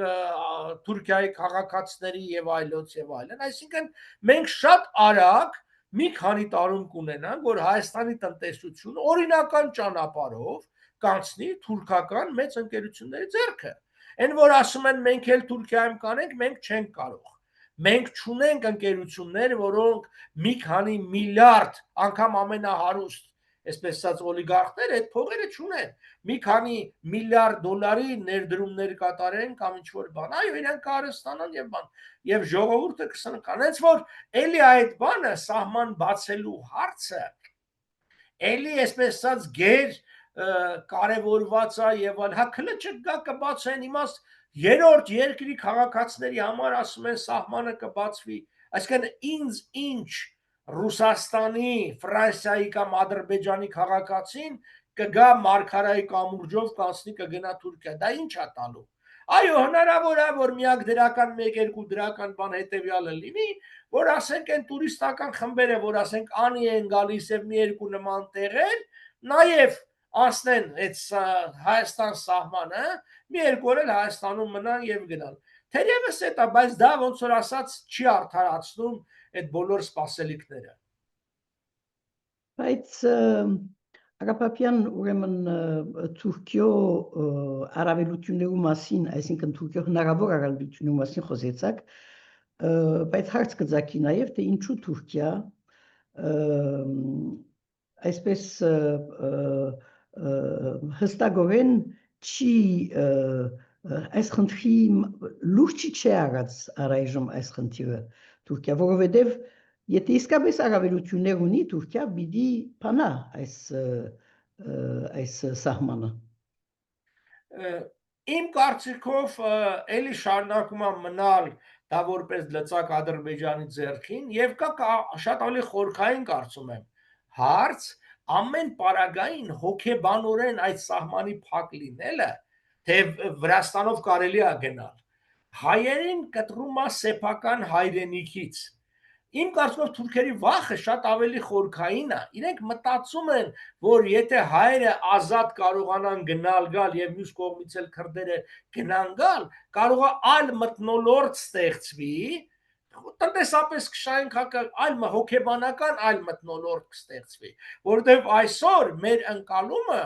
S2: Թուրքիայի քաղաքացիների եւ այլոց եւ այլն, այսինքն մենք շատ արագ մի քանի տարում կունենանք, որ Հայաստանի տնտեսությունը օրինական ճանապարհով կանցնի թուրքական մեծ ընկերությունների ձեռքը։ Այն որ ասում են մենք էլ Թուրքիայում կանենք, մենք չենք կարող։ Մենք չունենք ընկերություններ, որոնք մի քանի միլիարդ, անգամ ամենահարուստ, այսպես ասած օլիգարխները այդ փողերը չունեն։ Մի քանի միլիարդ դոլարի ներդրումներ կատարեն կամ ինչ որ բան, այո, իրենք կարստանան եւ բան։ Եվ ժողովուրդը կսնկան, այնց որ էլի այդ բանը սահման բացելու հարցը էլի այսպես ասած գեր կարևորված է եւ այլ, հա քլիչը գա կբացեն, իմաստ երրորդ երկրի քաղաքացիների համար ասում են սահմանը կբացվի, այսինքն ինձ ինչ Ռուսաստանի, Ֆրանսիայի կամ Ադրբեջանի քաղաքացին կգա Մարգարայի կամուրջով կանցնի կգնա Թուրքիա, դա ինչ է տալու։ Այո, հնարավոր է որ միակ դրական 1-2 դրական բան հետեւյալը լինի, որ ասենք այն տուրիստական խմբերը, որ ասենք անի են գալիս եւ մի երկու նման տեղեր, նաեւ ասնեն այդ Հայաստան սահմանը, մի երկու օր էլ Հայաստանում մնան եւ գնան։ Թերևս դա, բայց դա ոնց որ ասած չի արդարացնում այդ բոլոր սպասելիքները։
S1: Բայց Ագապապյան ուրեմն Թուրքիո առավելությունների մասին, այսինքն Թուրքիո հնարավոր առավելությունների մասին խոսեցաք, բայց հարց կձակի նաև թե ինչու Թուրքիա այսպես հստակորեն չի այս խնդրի լուրջ չի արած առայժմ այս խնդիրը Թուրքիա, որովհետև եթե իսկապես առավելություններ ունի Թուրքիա պիտի փանա այս սահմանը։
S2: Իմ կարծիքով էլի շարունակում է մնալ դա որպես լծակ Ադրբեջանի ձեռքին եւ կա շատ ավելի խորքային կարծում եմ հարց ամեն պարագային հոգեբանորեն այդ սահմանի փակ լինելը թե Վրաստանով կարելի է գնալ հայերին կտրում է սեփական հայրենիքից Իմ կարծիքով թուրքերի վախը շատ ավելի խորքային է։ Իրենք մտածում են, որ եթե հայերը ազատ կարողանան գնալ գալ եւ մյուս կողմից էլ քրդերը գնան գալ, կարող է այլ մթնոլորտ ստեղծվի, տնտեսապես կշային այլ հոգեբանական այլ մթնոլորտ կստեղծվի, որովհետեւ այսօր մեր ընկալումը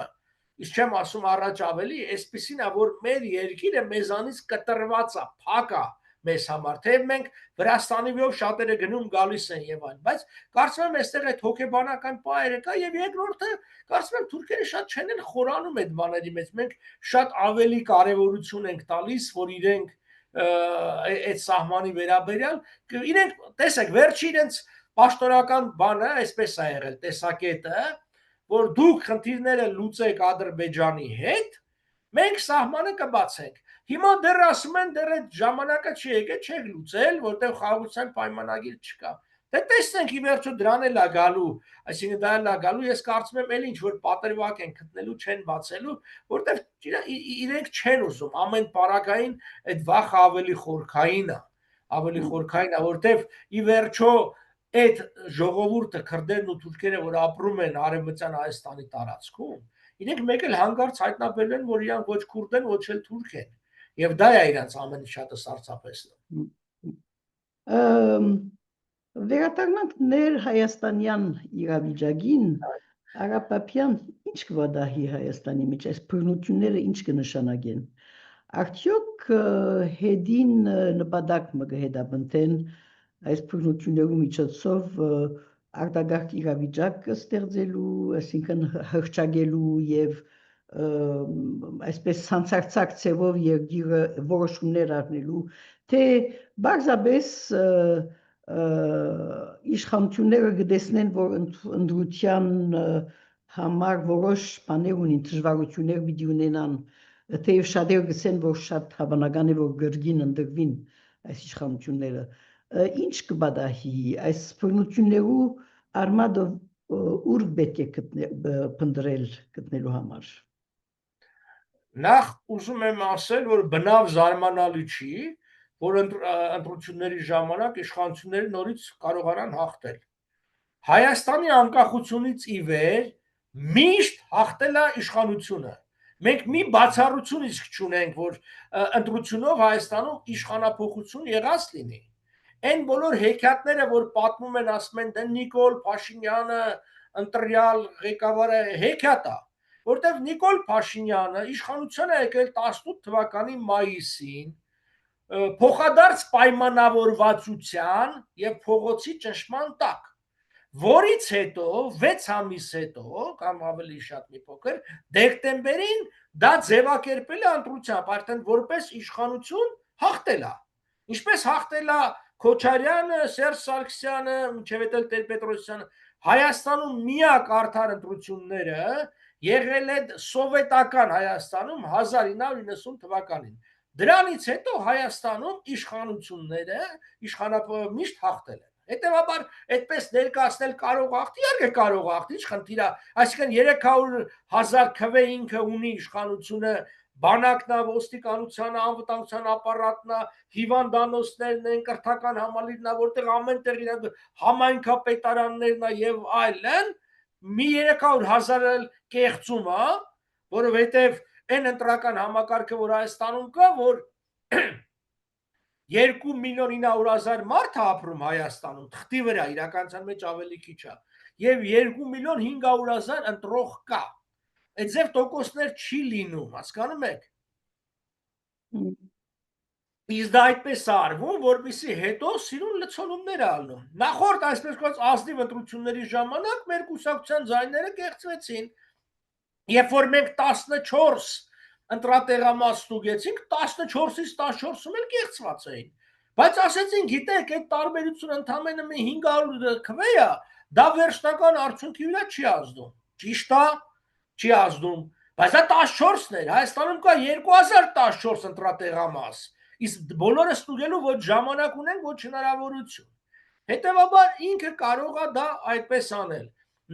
S2: Իսկ չեմ ասում առաջ ավելի, այսպեսին է, որ մեր երկիրը մեզանից կտրված է, փակ է մեզ համար, թե մենք Վրաստանի վրա շատերը գնում գալիս են եւ այլն, բայց կարծում եմ այստեղ այդ հոգեբանական պայերը կա եւ երկրորդը կարծում եմ թուրքերը շատ չեն խորանում այդ բաների մեջ, մենք շատ ավելի կարեւորություն ենք տալիս, որ իրենք այդ սահմանի վերաբերյալ իրենք տեսեք, վերջի իրենց պաշտոնական բանը այսպես է եղել, տեսակետը որ դուք խնդիրները լուծեք Ադրբեջանի հետ, մենք սահմանը կբացենք։ Հիմա դեռ ասում են, դեռ այդ ժամանակը չի եկել, չեք լուծել, որտեղ խաղաղության պայմանագիր չկա։ Դե տեսնենք ի վերջո դրան էլ է գալու, այսինքն դա էլ է գալու, ես կարծում եմ էլ ինչ որ պատրվակ են գտնելու, չեն բացելու, որտեղ իրենք չեն ուզում, ամեն պարագային այդ վախը ավելի խորքային է, որտեղ ի վերջո այդ ժողովուրդը քրդերն ու թուրքերը որ ապրում են արևմտյան Հայաստանի տարածքում իրենք մեկ էլ հանգարց հայտնաբերել են որ իրանք ոչ քուրդ են ոչ էլ թուրք են եւ դա է իրանք ամենից շատը սարսափեցնում
S1: Վերադառնանք ներ հայաստանյան իրավիճակին Արապապյան ինչ կվադահի Հայաստանի մեջ այս բռնությունները ինչ կնշանակեն արդյոք հետին նպատակ մը կհետապնդեն այս բռնությունների միջոցով արտագաղթ իրավիճակ ստեղծելու, այսինքն հրճագելու եւ այսպես ցանցարցակ ցևով երկիրը որոշումներ առնելու, թե բարձրապես իշխանությունները կտեսնեն, որ ընդրության համար որոշ բաներ ունին, դժվարություններ պիտի ունենան, թեև շատերը գսեն, որ շատ հավանական է, որ գրգին ընդրվին այս իշխանությունները ինչ կբադահի այս բռնություններու արմատը ուր պետք է փնտրել գտնելու համար
S2: Նախ ուզում եմ ասել որ բնավ զարմանալի չի որ ընտրությունների ժամանակ իշխանությունները նորից կարողանան հաղթել Հայաստանի անկախությունից ի վեր միշտ հաղթել է իշխանությունը Մենք մի բացառություն իսկ չունենք որ ընտրությունով Հայաստանում իշխանափոխություն եղած լինի Այն բոլոր հեքիաթները, որ պատմում են, ասում են, դե Նիկոլ Փաշինյանը ընտրյալ ղեկավարը հեքիաթ է, որտեղ Նիկոլ Փաշինյանը իշխանության է եկել 18 թվականի մայիսին, փոխադարձ պայմանավորվածության եւ փողոցի ճնշման տակ, որից հետո 6 ամիս հետո, կամ ավելի շատ մի փոքր, դեկտեմբերին դա ձևակերպել է ընտրությամբ, արդեն որպես իշխանություն հաղթել է։ Ինչպես հաղթել է Քոչարյանը, Սերժ Սարգսյանը, մինչև էլ Տեր-Պետրոսյանը Հայաստանում միակ արդար ընտրությունները եղել է սովետական Հայաստանում 1990 թվականին։ Դրանից հետո Հայաստանում իշխանությունները միշտ հաղթել են։ Հետևաբար այդպես ներկայացնել կարող ախտի, իհարկե կարող ախտի, ինչ խնդիր է, այսինքն 300,000 քվ ինքը ունի իշխանությունը բանակն է, ոստիկանությանը, անվտանգության ապարատն է, հիվանդանոցներն են, կրթական համալիրն է, որտեղ ամենտեղ իրենք համայնքապետարաններն է եւ այլն, մի 300,000 կեղծում է, որովհետեւ այն ընտրական համակարգը, որ Հայաստանում կա, որ 2,900,000 մարդ է ապրում Հայաստանում, թղթի վրա իրականության մեջ ավելի քիչ է, եւ 2,500,000 ընտրող կա։ Այդ ձև տոկոսներ չի լինում, հասկանում եք։ Իսկ դա այդպես է արվում, որպեսզի հետո սիրուն լցոնումներ է ալնում։ Նախորդ այսպես կոչված ազնիվ ընտրությունների ժամանակ մեր կուսակցության ձայները կեղծվեցին։ Երբ որ մենք 14 ընտրատեղամաս ստուգեցինք, 14-ից 14-ում էլ կեղծված էին։ Բայց ասեցին, գիտեք, այդ տարբերությունը ընդամենը 500 քվ է, դա վերջնական արդյունքի վրա չի ազդում։ Ճիշտ է, չի ազդում։ Բայց դա 14-ն էր, Հայաստանում կա 2014 ընտրատեղամաս, իսկ բոլորը ստուգելու ոչ ժամանակ ունեն, ոչ հնարավորություն։ Հետևաբար ինքը կարող է դա այդպես անել։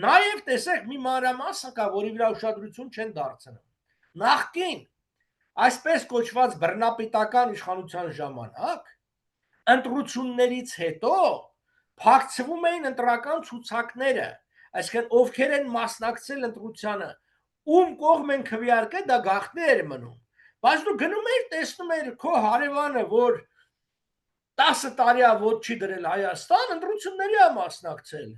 S2: Նաև տեսեք մի մանրամասն կա, որի վրա ուշադրություն չեն դարձնում։ Նախկին այսպես կոչված բռնապետական իշխանության ժամանակ ընտրություններից հետո փակցվում էին ընտրական ցուցակները, այսինքն ովքեր են մասնակցել ընտրությանը, ում կողմ են քվեարկել, դա գաղտնի էր մնում։ Բայց դու գնում ես, տեսնում ես քո հարևանը, որ 10 տարի է ոտ չի դրել Հայաստան, ընտրությունների է մասնակցել։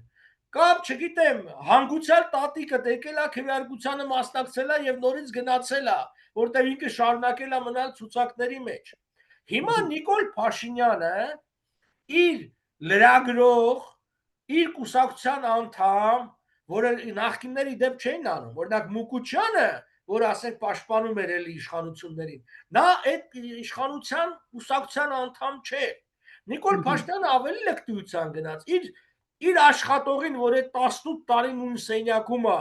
S2: Կամ, չգիտեմ, հանգուցյալ տատիկը եկել է քվեարկությանը մասնակցել է եւ նորից գնացել է, որտեղ ինքը շարունակել է մնալ ցուցակների մեջ։ Հիմա Նիկոլ Փաշինյանը իր լրագրող, իր կուսակցության անդամ, որը նախկինների դեպ չէին անում, օրինակ Մուկուչյանը, որ ասենք պաշտպանում էր էլի իշխանություններին, նա այդ իշխանության կուսակցության անդամ չէ։ Նիկոլ Փաշինյանը ավելի լկտիության գնաց իր աշխատողին, որ այդ 18 տարի նույն սենյակում է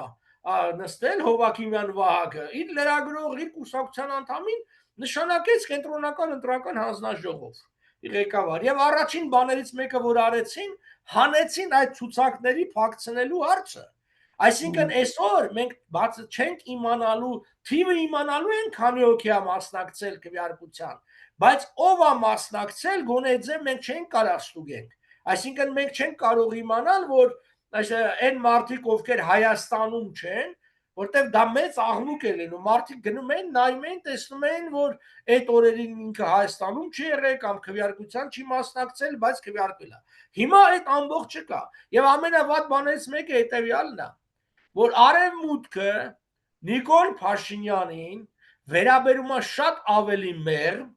S2: նստել Հովակիմյան Վահագը, իր լրագրող, իր կուսակցության անդամին նշանակեց կենտրոնական ընտրական հանձնաժողով ղեկավար եւ առաջին բաներից մեկը որ արեցին, հանեցին այդ ցուցակների փակցնելու հարցը։ Այսինքն այսօր մենք բաց չենք իմանալու, թիվը իմանալու են, քանի հոգի է մասնակցել քվեարկության, բայց ով է մասնակցել, գոնե ձեր մենք չենք կարող ստուգենք։ Այսինքն մենք չենք կարող իմանալ, որ այն մարդիկ, ովքեր Հայաստանում չեն, որտեղ դա մեծ աղմուկ է լինում, մարդիկ գնում են, նայում են, տեսնում են, որ այդ օրերին ինքը Հայաստանում չի եղել կամ քվեարկության չի մասնակցել, բայց քվեարկել է։ Հիմա այդ ամբողջը կա։ Եվ ամենավատ բաներից մեկը հետևյալն է, որ Արևմուտքը Նիկոլ Փաշինյանին վերաբերում է շատ ավելի մեղմ,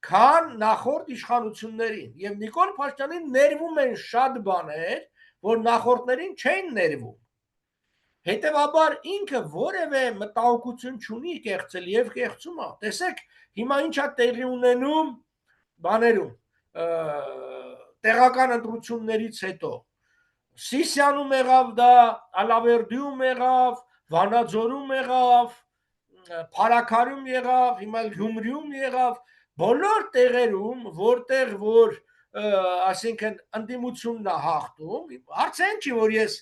S2: քան նախորդ իշխանություններին։ Եվ Նիկոլ Փաշինյանին ներվում են շատ բաներ, որ նախորդներին չեն ներվում։ Հետևաբար ինքը որևէ մտահոգություն չունի կեղծել եւ կեղծում է։ Տեսեք, հիմա ինչա տեղի ունենում բաներում, տեղական ընտրություններից հետո։ Սիսիանում եղավ դա, Ալավերդիում եղավ, Վանաձորում եղավ, Փարաքարում եղավ, հիմա Գյումրիում եղավ, բոլոր տեղերում, որտեղ որ ասինքն ընդդիմությունն է հաղթում, հարցը չի, որ ես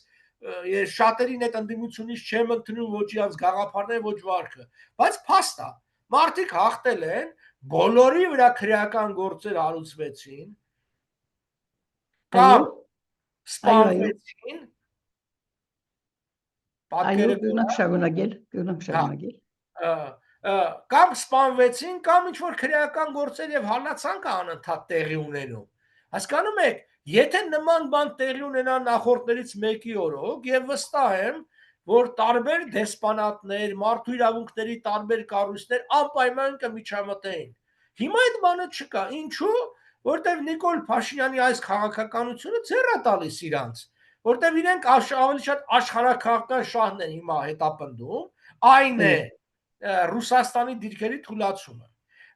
S2: շատերին այդ ընդդիմությունից չեմ ընդունում ոչ իրանց գաղափարները, ոչ վարքը, բայց փաստ է, մարդիկ հաղթել են, բոլորի վրա քրեական գործեր հարուցվեցին, կամ սպանվեցին, կամ սպանվեցին, կամ ինչ-որ քրեական գործեր եւ հալածանք անընդհատ տեղի ունենում։ Հասկանում եք, եթե նման բան տեղի ունենա նախորդներից մեկի օրոք, եւ վստահ եմ, որ տարբեր դեսպանատներ, մարդու իրավունքների տարբեր կառույցներ անպայման կմիջամտեին։ Հիմա այդ բանը չկա։ Ինչու՞, որտեղ Նիկոլ Փաշինյանի այս քաղաքականությունը ձեռ է տալիս իրանց, որտեղ իրենք ավելի շատ աշխարհաքաղաքական շահն են հիմա հետապնդում, այն է Ռուսաստանի դիրքերի թուլացումը։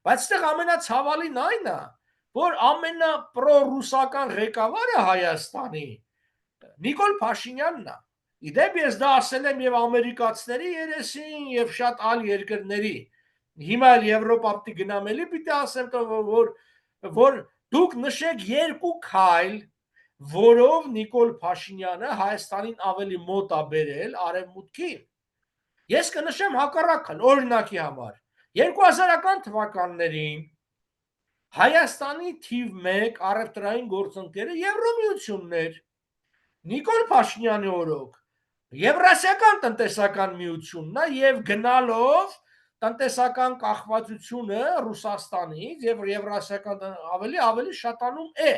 S2: Բայց այստեղ ամենացավալին այն է, որ ամենապրոռուսական ղեկավարը Հայաստանի Նիկոլ Փաշինյանն է։ Իդեպ ես դա ասել եմ եւ ամերիկացիների երեսին եւ շատ այլ երկրների։ Հիմա էլ Եվրոպա պիտի գնամ էլի պիտի ասեմ, որ դուք նշեք երկու քայլ, որով Նիկոլ Փաշինյանը Հայաստանին ավելի մոտ է բերել արևմուտքին։ Ես կնշեմ հակառակն, օրինակի համար 2000-ական թվականներին Հայաստանի թիվ 1 առևտրային գործընկերը Եվրոմիությունն էր։ Նիկոլ Փաշինյանի օրոք Եվրասիական տնտեսական միությունն է եւ գնալով տնտեսական կախվածությունը Ռուսաստանից եւ Եվրասիական ավելի շատանում է։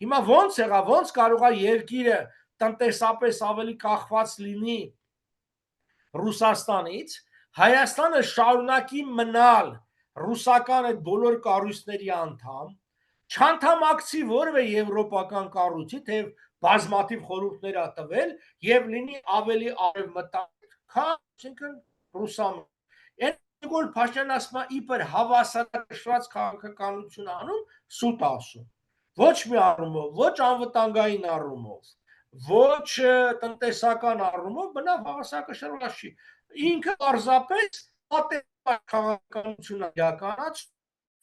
S2: Հիմա ոնց եղավ, ոնց կարող է երկիրը տնտեսապես ավելի կախված լինի Ռուսաստանից, Հայաստանը շարունակի մնալ ռուսական այդ բոլոր կառույցների անդամ, չանդամակցի որևէ եվրոպական կառույցի, թե բազմաթիվ խորհուրդներ ա տվել եւ լինի ավելի արևմտահայտ, քան Ռուսաստանը։ Նիկոլ Փաշինյանն ասում է իբր հավասարակշռված քաղաքականություն անում, սուտ ասում։ Ոչ մի առումով, ոչ անվտանգային առումով, ոչ տնտեսական առումով բնավ հավասարակշռված չի։ ինքը պարզապես քաղաքականություն իրականացնում,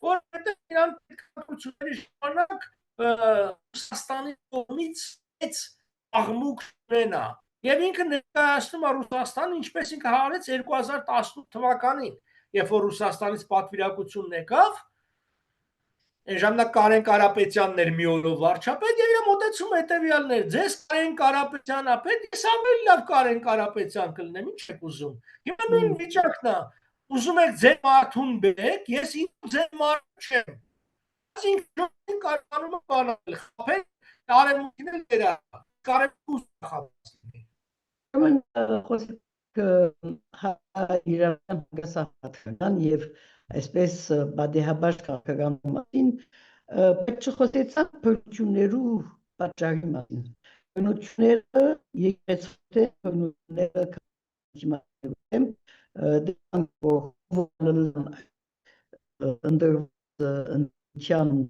S2: որովհետև իրան պետքատությունների ժամանակ Ռուսաստանի կողմից մեծ աղմուկ ունենա։ Եվ ինքը ներկայացնում է Ռուսաստանը, ինչպես ինքը հարեց 2018 թվականին, երբ որ Ռուսաստանից պատվիրակությունն եկավ, այն ժամանակ Կարեն Կարապետյանն էր մի օրով վարչապետ, եւ իր մոտեցումը հետեւյալն էր. ձեզ Կարեն Կարապետյանն ապետ, ես ավելի լավ Կարեն Կարապետյան կլինեմ, ինչ եք ուզում։ Հիմա նույն վիճակն է, ուզում եք ձեր մարդուն բերեք, ես ինձ ձեր մարդ չեմ։ Ինքն կարողանում է բանալ, խփել, արևմուտքն էլ դրա, կարևոր խափել։
S1: Ուրեմն խոսքը իրական հագասահատական եւ այսպես բադեհաբար քաղաքական մասին պետք չխոսեցան բնություններու պատճառի մասին։ Բնությունները եկեցուց բնությունները կազմակերպեմ ընդդեմ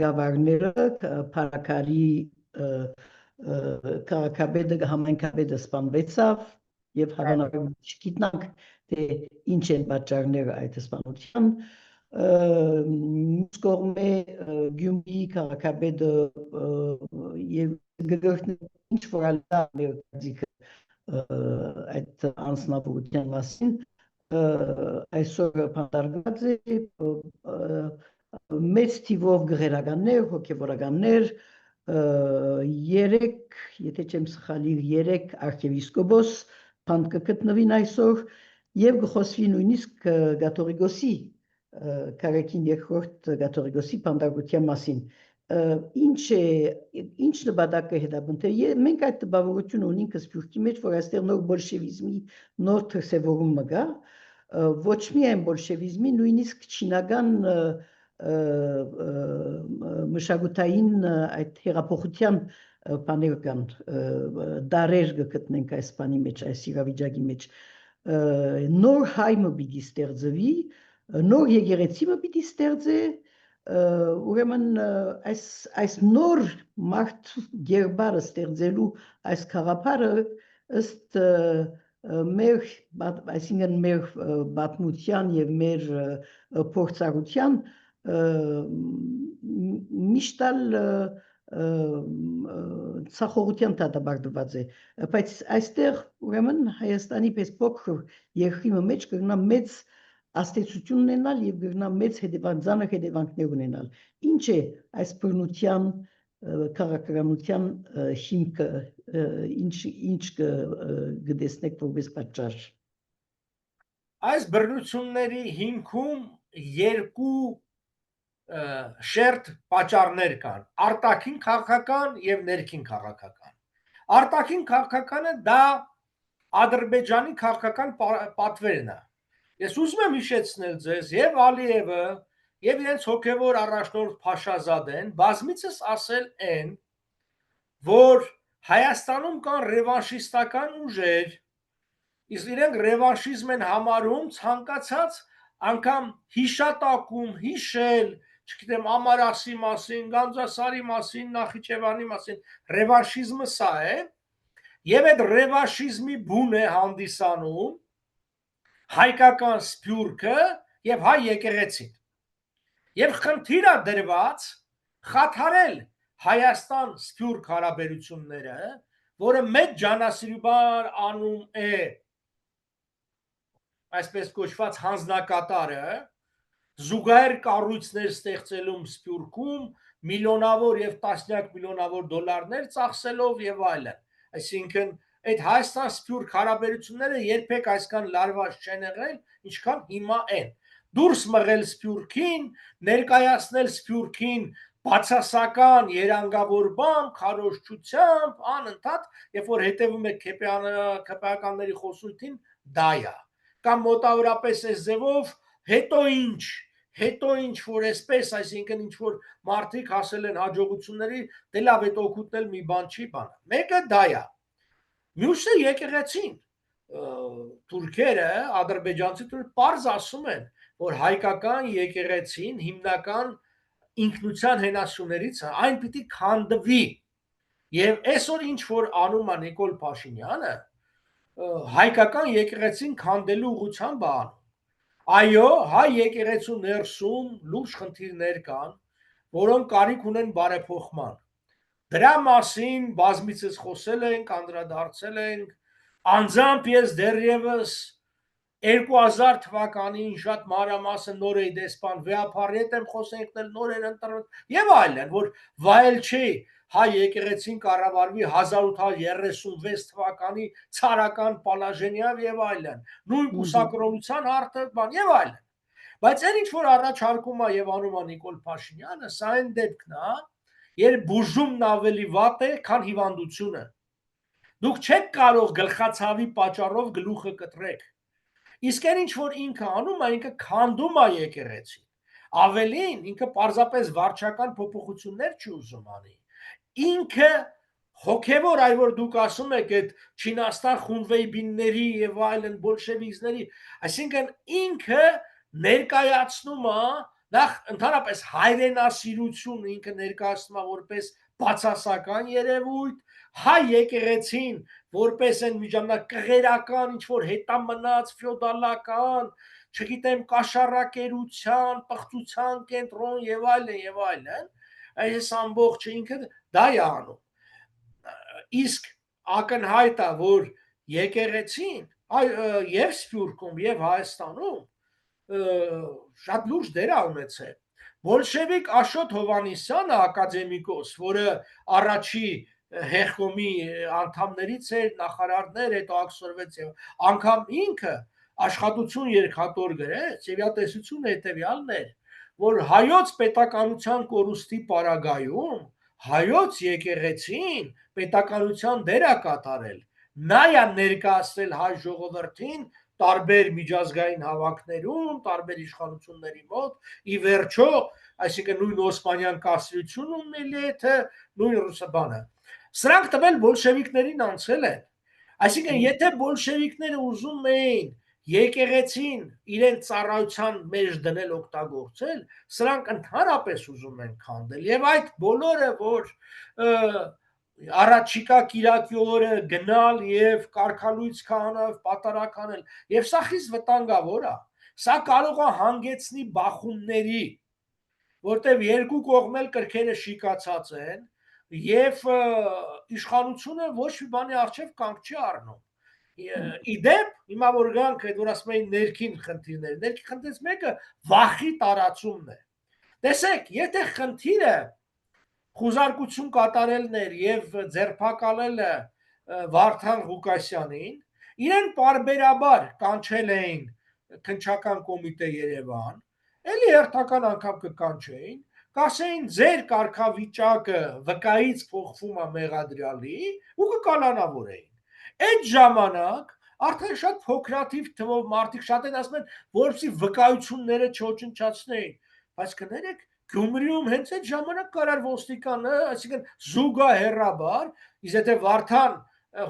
S1: գավառները փարակարի քաղաքաբեդը համայնքաբեդը սպանվեցավ եւ հավանաբար չգիտնանք թե ինչ են պատճառները այդ սպանության մյուս կողմը Գյումրի քաղաքաբեդը եւ գերգրտն ինչ որ ալա այդ անձնավորության մասին այսօր պատարգված է մեծ թիվով գեղարականներ, հոգևորականներ, 3, եթե չեմ սխալի, 3 արքիեպիսկոպոս բանտ կգտնվին այսօր եւ գխոսվի նույնիսկ Կաթողիկոսի Կարեկին երկրորդ Կաթողիկոսի բանդակության մասին։ Ինչ նպատակը հետապնդել։ Մենք այդ տպավորությունը ունենք սփյուռքի մեջ, որ այստեղ նոր բոլշևիզմի նոր դրսևորումը կա, ոչ միայն բոլշևիզմի, նույնիսկ չինական մշակութային այդ հեղափոխության բաներ կան, դարեր կգտնենք այս բանի մեջ, այս իրավիճակի մեջ։ Նոր հայմը պիտի ստեղծվի, նոր եկեղեցի պիտի ստեղծի, ուրեմն այս նոր մարդ գերբարը ստեղծելու այս խաղապարը ըստ մեր, այսինքն մեր պատմության եւ մեր փորձառության միշտալ ցախողության դատապարտված է, բայց այստեղ ուրեմն Հայաստանի պես փոքր երկրի մեջ կգնա մեծ աստեցություն ունենալ եւ կգնա մեծ հետևանքներ հետևանքներ ունենալ։ Ինչ է այս բնության քաղաքականության հիմքը, ինչ կդեսնեք որպես պատճառ։
S2: Այս բռնությունների հիմքում երկու շերտ պատճառներ կան՝ արտաքին քաղաքական եւ ներքին քաղաքական։ Արտաքին քաղաքականը դա Ադրբեջանի քաղաքական պատվերն է։ Ես ուզում եմ հիշեցնել ձեզ եւ Ալիևը եւ իրենց հոգեվոր առաջնորդ Փաշազադեն բազմիցս ասել են, որ Հայաստանում կան ռևանշիստական ուժեր, իսկ իրենք ռևանշիզմ են համարում ցանկացած անգամ հիշատակում, հիշել, չգիտեմ, Ամարասի մասին, Գանձասարի մասին, Նախիջևանի մասին, ռևանշիզմը սա է, եւ այդ ռևանշիզմի բուն է հանդիսանում հայկական սփյուռքը եւ հայ եկեղեցին։ Եվ խնդիր է դրված խաթարել Հայաստան սփյուռք հարաբերությունները, որը մեծ ջանասիրուբար անում է այսպես կոչված հանձնակատարը, զուգահեռ կառույցներ ստեղծելում Սփյուռքում, միլիոնավոր եւ տասնյակ միլիոնավոր դոլարներ ծախսելով եւ այլն։ Այսինքն այդ Հայաստան-Սփյուռք հարաբերությունները երբեք այսքան լարված չեն եղել, ինչքան հիմա են։ Դուրս մղել Սփյուռքին, ներկայացնել Սփյուռքին բացասական երանգավորությամբ, քարոզչությամբ, անընդհատ, երբ որ հետևում է քպեականների խոսույթին, դա է։ Կամ մոտավորապես այս ձևով հետո ինչ որ էսպես, այսինքն ինչ որ մարդիկ հասել են հաջողությունների, դե լավ է օգուտնել մի բան չի բանը։ Մեկը դա է։ Մյուսը եկեղեցին։ Թուրքերը, ադրբեջանցիները պարզ ասում են, որ հայկական եկեղեցին հիմնական ինքնության հենասյուներից է, այն պիտի քանդվի։ Եվ այսօր ինչ որ անում է Նիկոլ Փաշինյանը, հայկական եկեղեցին քանդելու ուղղությամբ անում։ Այո, հայ եկեղեցու ներսում լուրջ խնդիրներ կան, որոնք կարիք ունեն բարեփոխման։ Դրա մասին բազմիցս խոսել ենք, անդրադարձել ենք, անձամբ ես դեռևս 2000 թվականին շատ մանրամասն նոր էի դեսպան, վեհապարի հետ եմ խոսենք նոր էր ընտրվել եւ այլն, որ վայել չի հայ եկեղեցին կառավարվի 1836 թվականի ցարական Պալաժենիով եւ այլն, նույն կուսակրոնության հարթը բան եւ այլն։ Բայց այն ինչ որ առաջարկում է եւ անում է Նիկոլ Փաշինյանը, սա այն դեպքն է, երբ բուժումն ավելի վատ է, քան հիվանդությունը։ Դուք չեք կարող գլխացավի պատճառով գլուխը կտրեք։ Իսկ այն ինչ որ ինքը անում է, ինքը քանդում է եկեղեցին։ Ավելին, ինքը պարզապես վարչական փոփոխություններ չի ուզում անի։ Ինքը հոգևոր, այ որ դուք ասում եք այդ Չինաստան խունվեյբինների եւ այլն բոլշևիկների, այսինքն ինքը ներկայացնում է նախ ընդհանրապես հայրենասիրություն, ինքը ներկայացնում է որպես բացասական երևույթ, հայ եկեղեցին որպես այն միջանակ կղերական, ինչ որ հետամնաց ֆեոդալական, չգիտեմ, կաշառակերության, պղծության կենտրոն եւ այլն, այս ամբողջը ինքը դա է անում։ Իսկ ակնհայտ է, որ եկեղեցին եւ Սփյուռքում եւ Հայաստանում շատ լուրջ դեր է ունեցել։ Բոլշևիկ Աշոտ Հովհաննիսյանը, ակադեմիկոս, որը առաջի հեղկոմի անդամներից էր, նախարարներ, հետո ակսորվեց եւ անգամ ինքը աշխատություն երկհատոր գրեց եւ յատեսությունը հետեւյալն էր, որ հայոց պետականության կորուստի պարագայում հայոց եկեղեցին պետականության դեր է կատարել, նա է ներկայացրել հայ ժողովրդին տարբեր միջազգային հավաքներում, տարբեր իշխանությունների մոտ, ի վերջո, այսինքն նույն Օսմանյան կայսրությունում Միլիեթը, նույն Ռուսաբանը։ Սրանք տվել բոլշևիկներին անցել են։ Այսինքն, եթե բոլշևիկները ուզում էին եկեղեցին իրենց ծառայության մեջ դնել օգտագործել, սրանք ընդհանրապես ուզում են քանդել։ Եվ այդ բոլորը, որ առաջիկա կիրակի օրը գնալ եւ կարգալույց քահանալ, պատարակ անել, եւ սա խիստ վտանգավոր է։ Սա կարող է հանգեցնի բախումների, որտեղ երկու կողմել կրքերը շիկացած են եւ իշխանությունը ոչ մի բանի արժեվ կանգ չի առնում։ Իդեպ, հիմա որ գանք այդ որ ասում էին ներքին խնդիրներ, ներքին խնդիրից մեկը վախի տարածումն է։ Տեսեք, եթե խնդիրը խուզարկություն կատարելն էր եւ ձերբակալելը Վարդան Ղուկասյանին, իրեն պարբերաբար կանչել էին քննչական կոմիտե Երևան, էլի հերթական անգամ կկանչեին, կասեին ձեր կարգավիճակը վկայից փոխվում է մեղադրյալի ու կկալանավորեին։ Այդ ժամանակ արդեն շատ փոքրաթիվ թվով մարդիկ շատ են ասում են, որպեսզի վկայությունները չոչնչացնեին, բայց կներեք Գյումրիում հենց այդ ժամանակ կարար ոստիկանը, այսինքն զուգահեռաբար, իսկ եթե Վարդան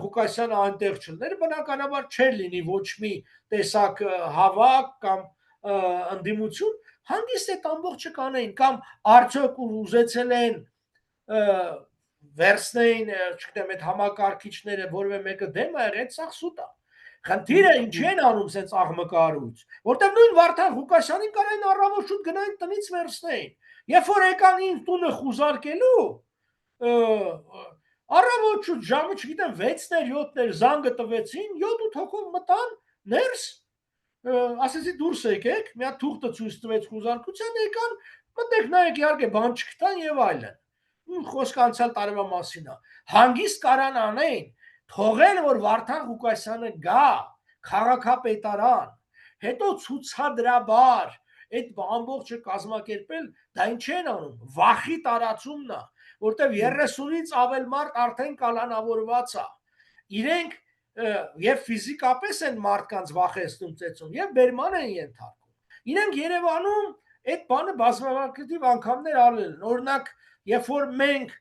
S2: Ղուկասյանը այնտեղ չլներ, բնականաբար չէր լինի ոչ մի տեսակ հավաք կամ ընդդիմություն, հանգիստ այդ ամբողջը կանեին, կամ արդյոք ուզեցել են վերցնեին, չգիտեմ, այդ համակարգիչները որևէ մեկը դեմ է եղել, սա սուտ է։ Խնդիրը ինչի են անում սենց աղմկարույց, որտեղ նույն Վարդան Ղուկասյանին կարային առավոտ շուտ գնային տնից վերցնեին։ Երբ որ եկան ինձ տունը խուզարկելու, առավոտ շուտ ժամը, չգիտեմ, 6-ներ, 7-ներ զանգը տվեցին, 7-8 հոգով մտան ներս, ասեցի դուրս եկեք, մի հատ թուղթը ցույց տվեց խուզարկության, եկան, մտեք նայեք, իհարկե բան չգտան եւ այլն։ Խոսքը անցյալ տարվա մասին է։ Հանգիստ կարան անեին, թողել որ Վարդան Ղուկասյանը գա քաղաքապետարան, հետո ցուցադրաբար այդ ամբողջը կազմակերպել, դա ինչ են անում, վախի տարածումն է, որտեղ 30-ից ավել մարդ արդեն կալանավորված է։ Իրենք եւ ֆիզիկապես են մարդկանց վախեցնում ծեծում եւ բերման են ենթարկում։ Իրենք Երևանում այդ բանը բազմակերպ անգամներ արել են։ Օրինակ, երբ որ մենք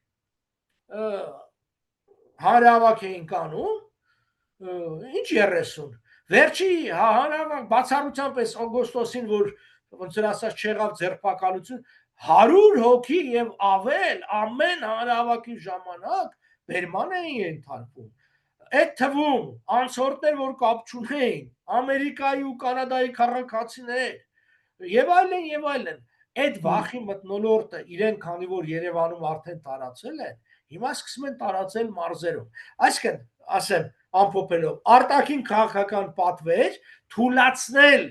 S2: հանրահավաք էինք անում, ինչ 30, վերջի հանրահավաք բացառությամբ էս օգոստոսին, որ ոնց որ ասած չեղավ ձերբակալություն, 100 հոգի եւ ավել ամեն հանրահավաքի ժամանակ բերման էին ենթարկվում։ այդ թվում անցորդներ, որ կապ չունեին, Ամերիկայի ու Կանադայի քաղաքացիներ եւ այլն, այդ վախի մթնոլորտը իրեն քանի որ Երևանում արդեն տարածել են, հիմա սկսում են տարածել մարզերում։ Այսինքն, ասեմ, ամփոփելով, արտաքին քաղաքական պատվեր թույլաtsնել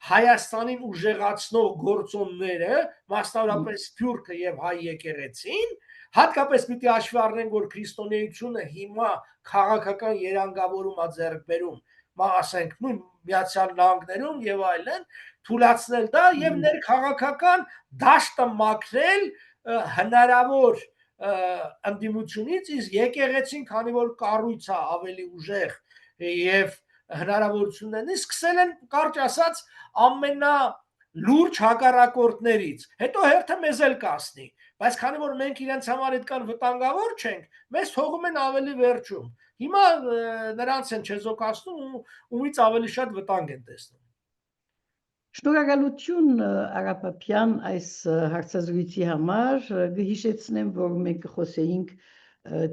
S2: Հայաստանին ուժեղացնող գործոնները, մասնավորապես Սփյուռքը եւ հայ եկեղեցին, հատկապես պիտի հաշվի առնենք, որ քրիստոնեությունը հիմա քաղաքական երանգավորում է ձեռք բերում, ասենք, Միացյալ Նահանգներում եւ այլն, թույլաtsնել դա եւ ներքաղաքական դաշտը մաքրել հնարավոր ընդդիմությունից, իսկ եկեղեցին, քանի որ կառույց է ավելի ուժեղ եւ հնարավորություն ունի, սկսել են կարճ ասած ամենալուրջ հակառակորդներից, հետո հերթը մեզ էլ կասնի, բայց քանի որ մենք իրենց համար այդքան վտանգավոր չենք, մեզ թողում են ավելի վերջում։ Հիմա նրանց են չեզոքացնում ու ումից ավելի շատ վտանգ են տեսնում։
S1: Շնորհակալություն Արա Պապյան այս հարցազրույցի համար, կհիշեցնեմ, որ մենք խոսեինք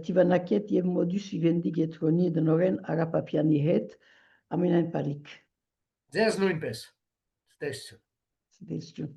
S1: Տիվանակետ եւ Մոդուս Վիվենդի Գետրոնի դնորեն Արա Պապյանի հետ, ամենայն բարիք։
S2: Ձեզ նույնպես։ Տեսություն։
S1: Տեսություն։